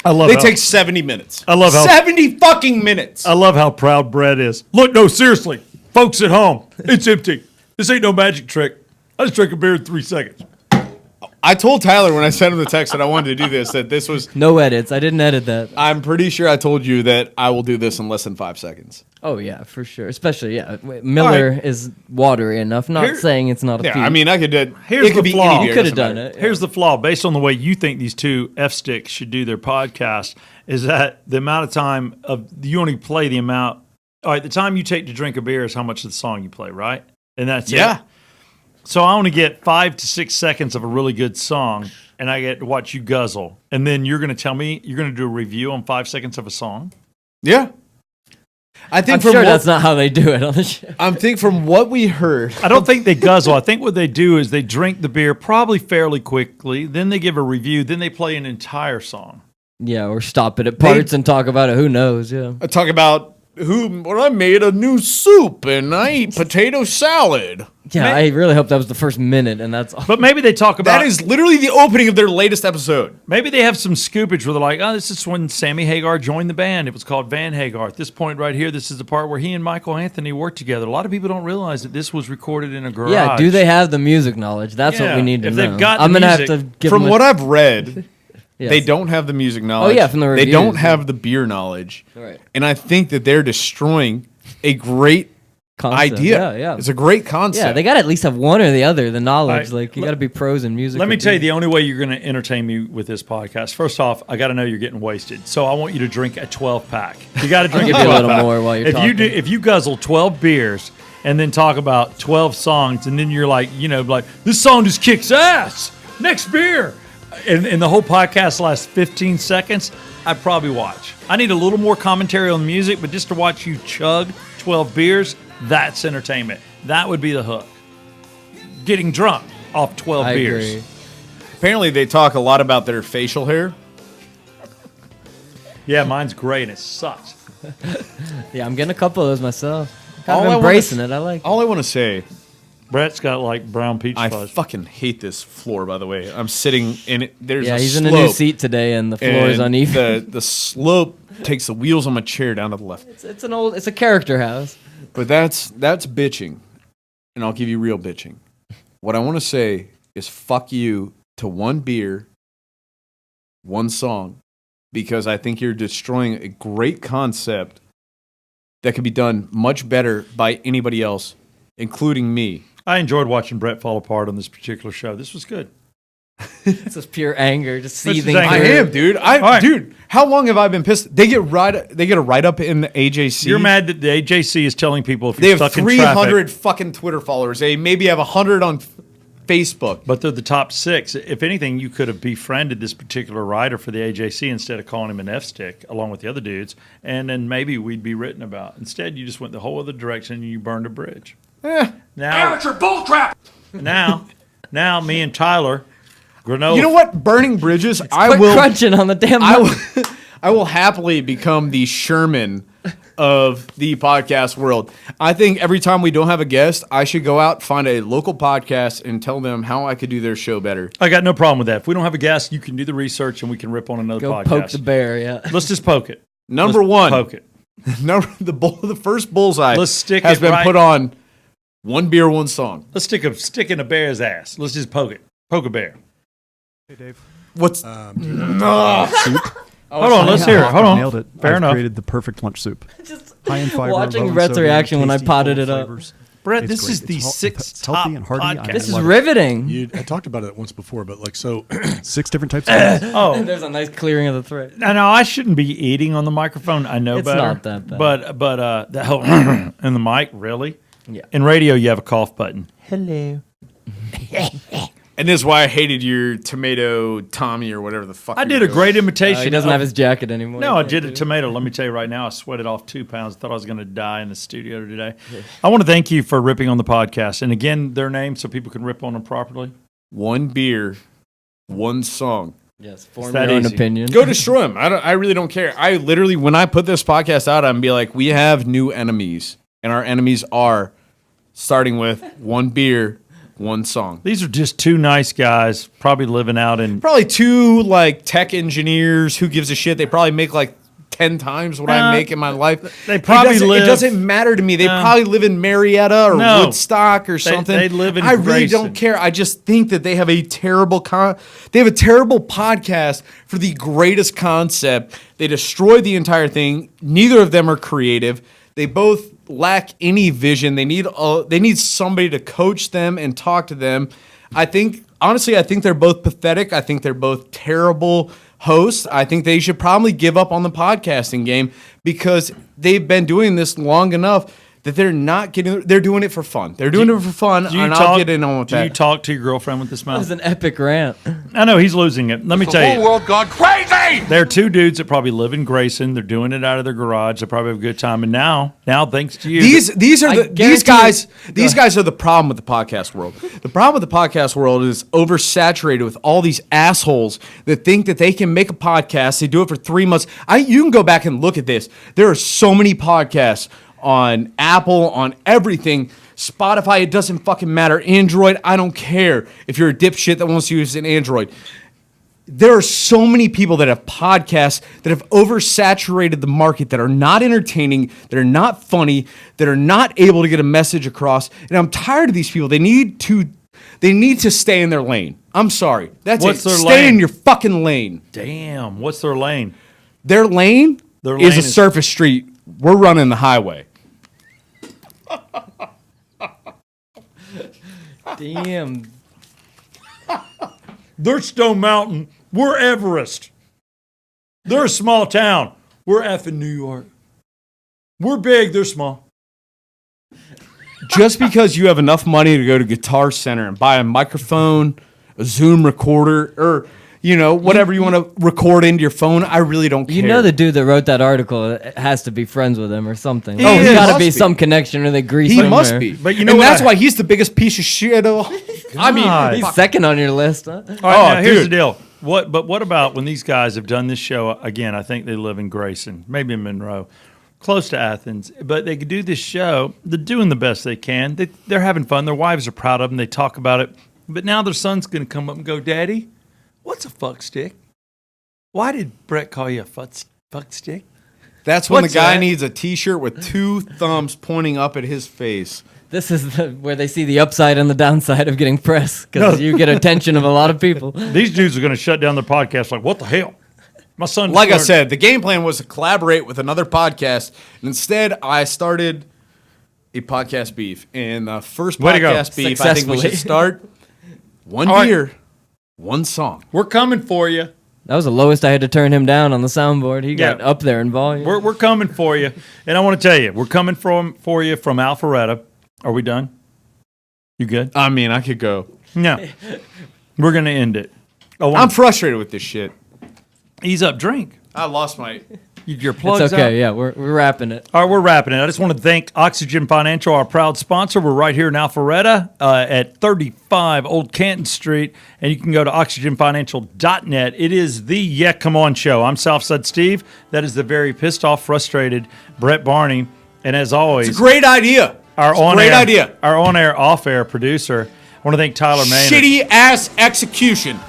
I love They how, take 70 minutes. I love how- 70 fucking minutes. I love how proud Brett is. Look, no, seriously. Folks at home, it's empty. This ain't no magic trick. I just drank a beer in 3 seconds. I told Tyler when I sent him the text that I wanted to do this, that this was, No edits. I didn't edit that. I'm pretty sure I told you that I will do this in less than 5 seconds. Oh yeah, for sure. Especially Miller is watery enough. Not Here- saying it's not a Yeah, feat. I mean, I could do Here's it. Could the be flaw. any beer, you could have doesn't done matter. it. Here's the flaw. Based on the way you think these two F-sticks should do their podcast, is that the amount of time you only play the amount. All right, the time you take to drink a beer is how much of the song you play, right? And that's Yeah. it. So I only get 5 to 6 seconds of a really good song, and I get to watch you guzzle. And then you're going to tell me you're going to do a review on 5 seconds of a song. Yeah. I think I'm from sure what, that's not how they do it on the show. I'm think from what we heard. I don't think they guzzle. I think what they do is they drink the beer probably fairly quickly. Then they give a review. Then they play an entire song. Yeah, or stop it at parts and talk about it. Who knows? Yeah. I talk about when I made a new soup and I eat potato salad. Yeah, I really hope that was the first minute, and that's all. But maybe they talk about That is literally the opening of their latest episode. maybe they have some scoopage where they're like, oh, this is when Sammy Hagar joined the band. It was called Van Hagar. At this point right here, this is the part where he and Michael Anthony worked together. A lot of people don't realize that this was recorded in a garage. Yeah, do they have the music knowledge? That's what Yeah, we need to if know. they've got the I'm gonna have music- to give From them what I've read, yes. they don't have the music knowledge. yeah, from the They don't reviews. have the beer knowledge. Right. And I think that they're destroying a great Concept. idea. Yeah. It's a great concept. Yeah, they got to at least have one or the other, the knowledge. Right. Like, you got to be pros in music. Let me or tell you beer. the only way you're going to entertain me with this podcast. First off, I got to know you're getting wasted. So I want you to drink a 12-pack. You got to drink give a you a 12 little pack. more while you're If you guzzle 12 beers and then talk about 12 songs and then you're like, like this song just kicks ass. Next beer. in the whole podcast last 15 seconds, I'd probably watch. I need a little more commentary on the music, but just to watch you chug 12 beers, that's entertainment. That would be the hook. Getting drunk off 12 I beers. agree. Apparently, they talk a lot about their facial hair. Yeah, mine's gray and it sucks. Yeah, I'm getting a couple of those myself. All I I'm wanna embracing s- it. I like it. All I want to say, Brett's got like brown peach I fuzz. fucking hate this floor. By the way, I'm sitting in it. There's Yeah, a he's slope, in a new seat today, and the floor is and uneven. the slope takes the wheels on my chair down to the left. It's a character house. But that's bitching, and I'll give you real bitching. What I want to say is fuck you to one beer, one song, because I think you're destroying a great concept that could be done much better by anybody else, including me. I enjoyed watching Brett fall apart on this particular show. This was good. It's just pure anger, just This is seething. anger. I through. am, dude. right. Dude, how long have I been pissed? They get a write up in the AJC. You're mad that the AJC is telling people if They you're have stuck in traffic. 300 fucking Twitter followers. They maybe have 100 on Facebook. But they're the top 6. If anything, you could have befriended this particular writer for the AJC instead of calling him an F-stick along with the other dudes, and then maybe we'd be written about. Instead, you just went the whole other direction and you burned a bridge. Now, Amateur bullcrap. now, me and Tyler, Granola. You know what? Burning bridges, I Quit will. crunching on the damn. I mic. will, I will happily become the Sherman of the podcast world. I think every time we don't have a guest, I should go out, find a local podcast, and tell them how I could do their show better. I got no problem with that. If we don't have a guest, you can do the research and we can rip on another Go podcast. poke the bear. Yeah. Let's just poke it. Number Let's one, poke it. the first bullseye Let's stick has it been right- put on one beer, one song. Let's stick a stick in a bear's ass. Let's just poke it. Poke a bear. Hey, Dave. What's Do you want soup? Hold on, let's hear it. Hold on. Nailed it. Fair I've enough. created the perfect lunch soup. Just High in fiber, watching low in Brett's sodium, reaction when I tasty, potted full it of up. flavors. Brett, It's this great. is the It's sixth healthy top and hearty. podcast. This is love it. riveting. I talked about it once before, but like so. 6 different types of beans. Oh, There's a nice clearing of the thread. no, I shouldn't be eating on the microphone. I know It's better. not that bad. But the whole and the mic, really? Yeah. In radio, you have a cough button. Hello. And this is why I hated your tomato Tommy or whatever the fuck. I you did were a great doing. imitation. He doesn't of- have his jacket anymore. No, He I can't did do a it. tomato. Let me tell you right now, I sweated off 2 pounds. Thought I was going to die in the studio today. I want to thank you for ripping on the podcast. And again, their names so people can rip on them properly. One beer, one song. Yes, form that your own easy. opinion. Go destroy them. I really don't care. I literally, when I put this podcast out, I'm gonna be like, we have new enemies, and our enemies are starting with one beer, one song. These are just 2 nice guys, probably living out in. Probably 2 like tech engineers. Who gives a shit? They probably make like 10 times what I make in my life. they probably It doesn't matter to me. They probably live in Marietta or No. Woodstock or something. they live in I really Grayson. don't care. I just think that they have a terrible they have a terrible podcast for the greatest concept. They destroy the entire thing. Neither of them are creative. They both lack any vision. They need somebody to coach them and talk to them. I think they're both pathetic. I think they're both terrible hosts. I think they should probably give up on the podcasting game because they've been doing this long enough that they're doing it for fun. They're doing it for fun, and I'll get in on with Do that. you talk to your girlfriend with this That was mouth? an epic rant. I know he's losing it. Let me The tell whole you. world gone crazy. There are 2 dudes that probably live in Grayson. They're doing it out of their garage. They probably have a good time. And now thanks to you, These guys guarantee- are the problem with the podcast world. The problem with the podcast world is oversaturated with all these assholes that think that they can make a podcast. They do it for 3 months. You can go back and look at this. There are so many podcasts on Apple, on everything. Spotify, it doesn't fucking matter. Android, I don't care if you're a dipshit that wants to use an Android. There are so many people that have podcasts that have oversaturated the market, that are not entertaining, that are not funny, that are not able to get a message across. And I'm tired of these people. They need to stay in their lane. I'm sorry. That's What's it. their Stay lane? in your fucking lane. Damn, what's their lane? Their lane Their is lane a is- surface street. We're running the highway. Damn. They're Stone Mountain. We're Everest. They're a small town. We're effing New York. We're big. They're small. Just because you have enough money to go to Guitar Center and buy a microphone, a Zoom recorder, or whatever you want to record into your phone. I really don't care. You know the dude that wrote that article has to be friends with him or something. He There's is. got to Must be be. some connection or they grease He him. must or- be. But you know and what that's I- why he's the biggest piece of shit. I mean, God. He's second on your list, huh? All right, Oh, now here's dude. the deal. What about when these guys have done this show again? I think they live in Grayson, maybe in Monroe, close to Athens. But they could do this show. They're doing the best they can. They're having fun. Their wives are proud of them. They talk about it. But now their son's going to come up and go, "Daddy, what's a fuck stick? Why did Brett call you a fuck stick?" that's when What's the guy that? needs a T-shirt with two thumbs pointing up at his face. This is where they see the upside and the downside of getting press because you get attention of a lot of people. These dudes are going to shut down their podcast. Like, what the hell? My son. Like I said, the game plan was to collaborate with another podcast. And instead, I started a podcast beef. And the first Way to go. podcast beef, I think we should Successfully. start one All right. beer, one song. we're coming for you. That was the lowest I had to turn him down on the soundboard. He got Yeah. up there in volume. We're coming for you, and I want to tell you, we're coming for you from Alpharetta. Are we done? You good? I mean, I could go. No, we're gonna end it. Oh, I'm frustrated with this shit. ease up, drink. I lost my... Your plugs It's okay. out. Yeah, we're wrapping it. All right, we're wrapping it. I just want to thank Oxygen Financial, our proud sponsor. We're right here in Alpharetta at 35 Old Canton Street, and you can go to oxygenfinancial.net. It is the Yeah Come On show. I'm Southside Steve. That is the very pissed off, frustrated Brett Barney. And as always, It's a great idea. our It's a on-air, great idea. our on-air, off-air producer. I want to thank Tyler Maynard. Shitty ass execution.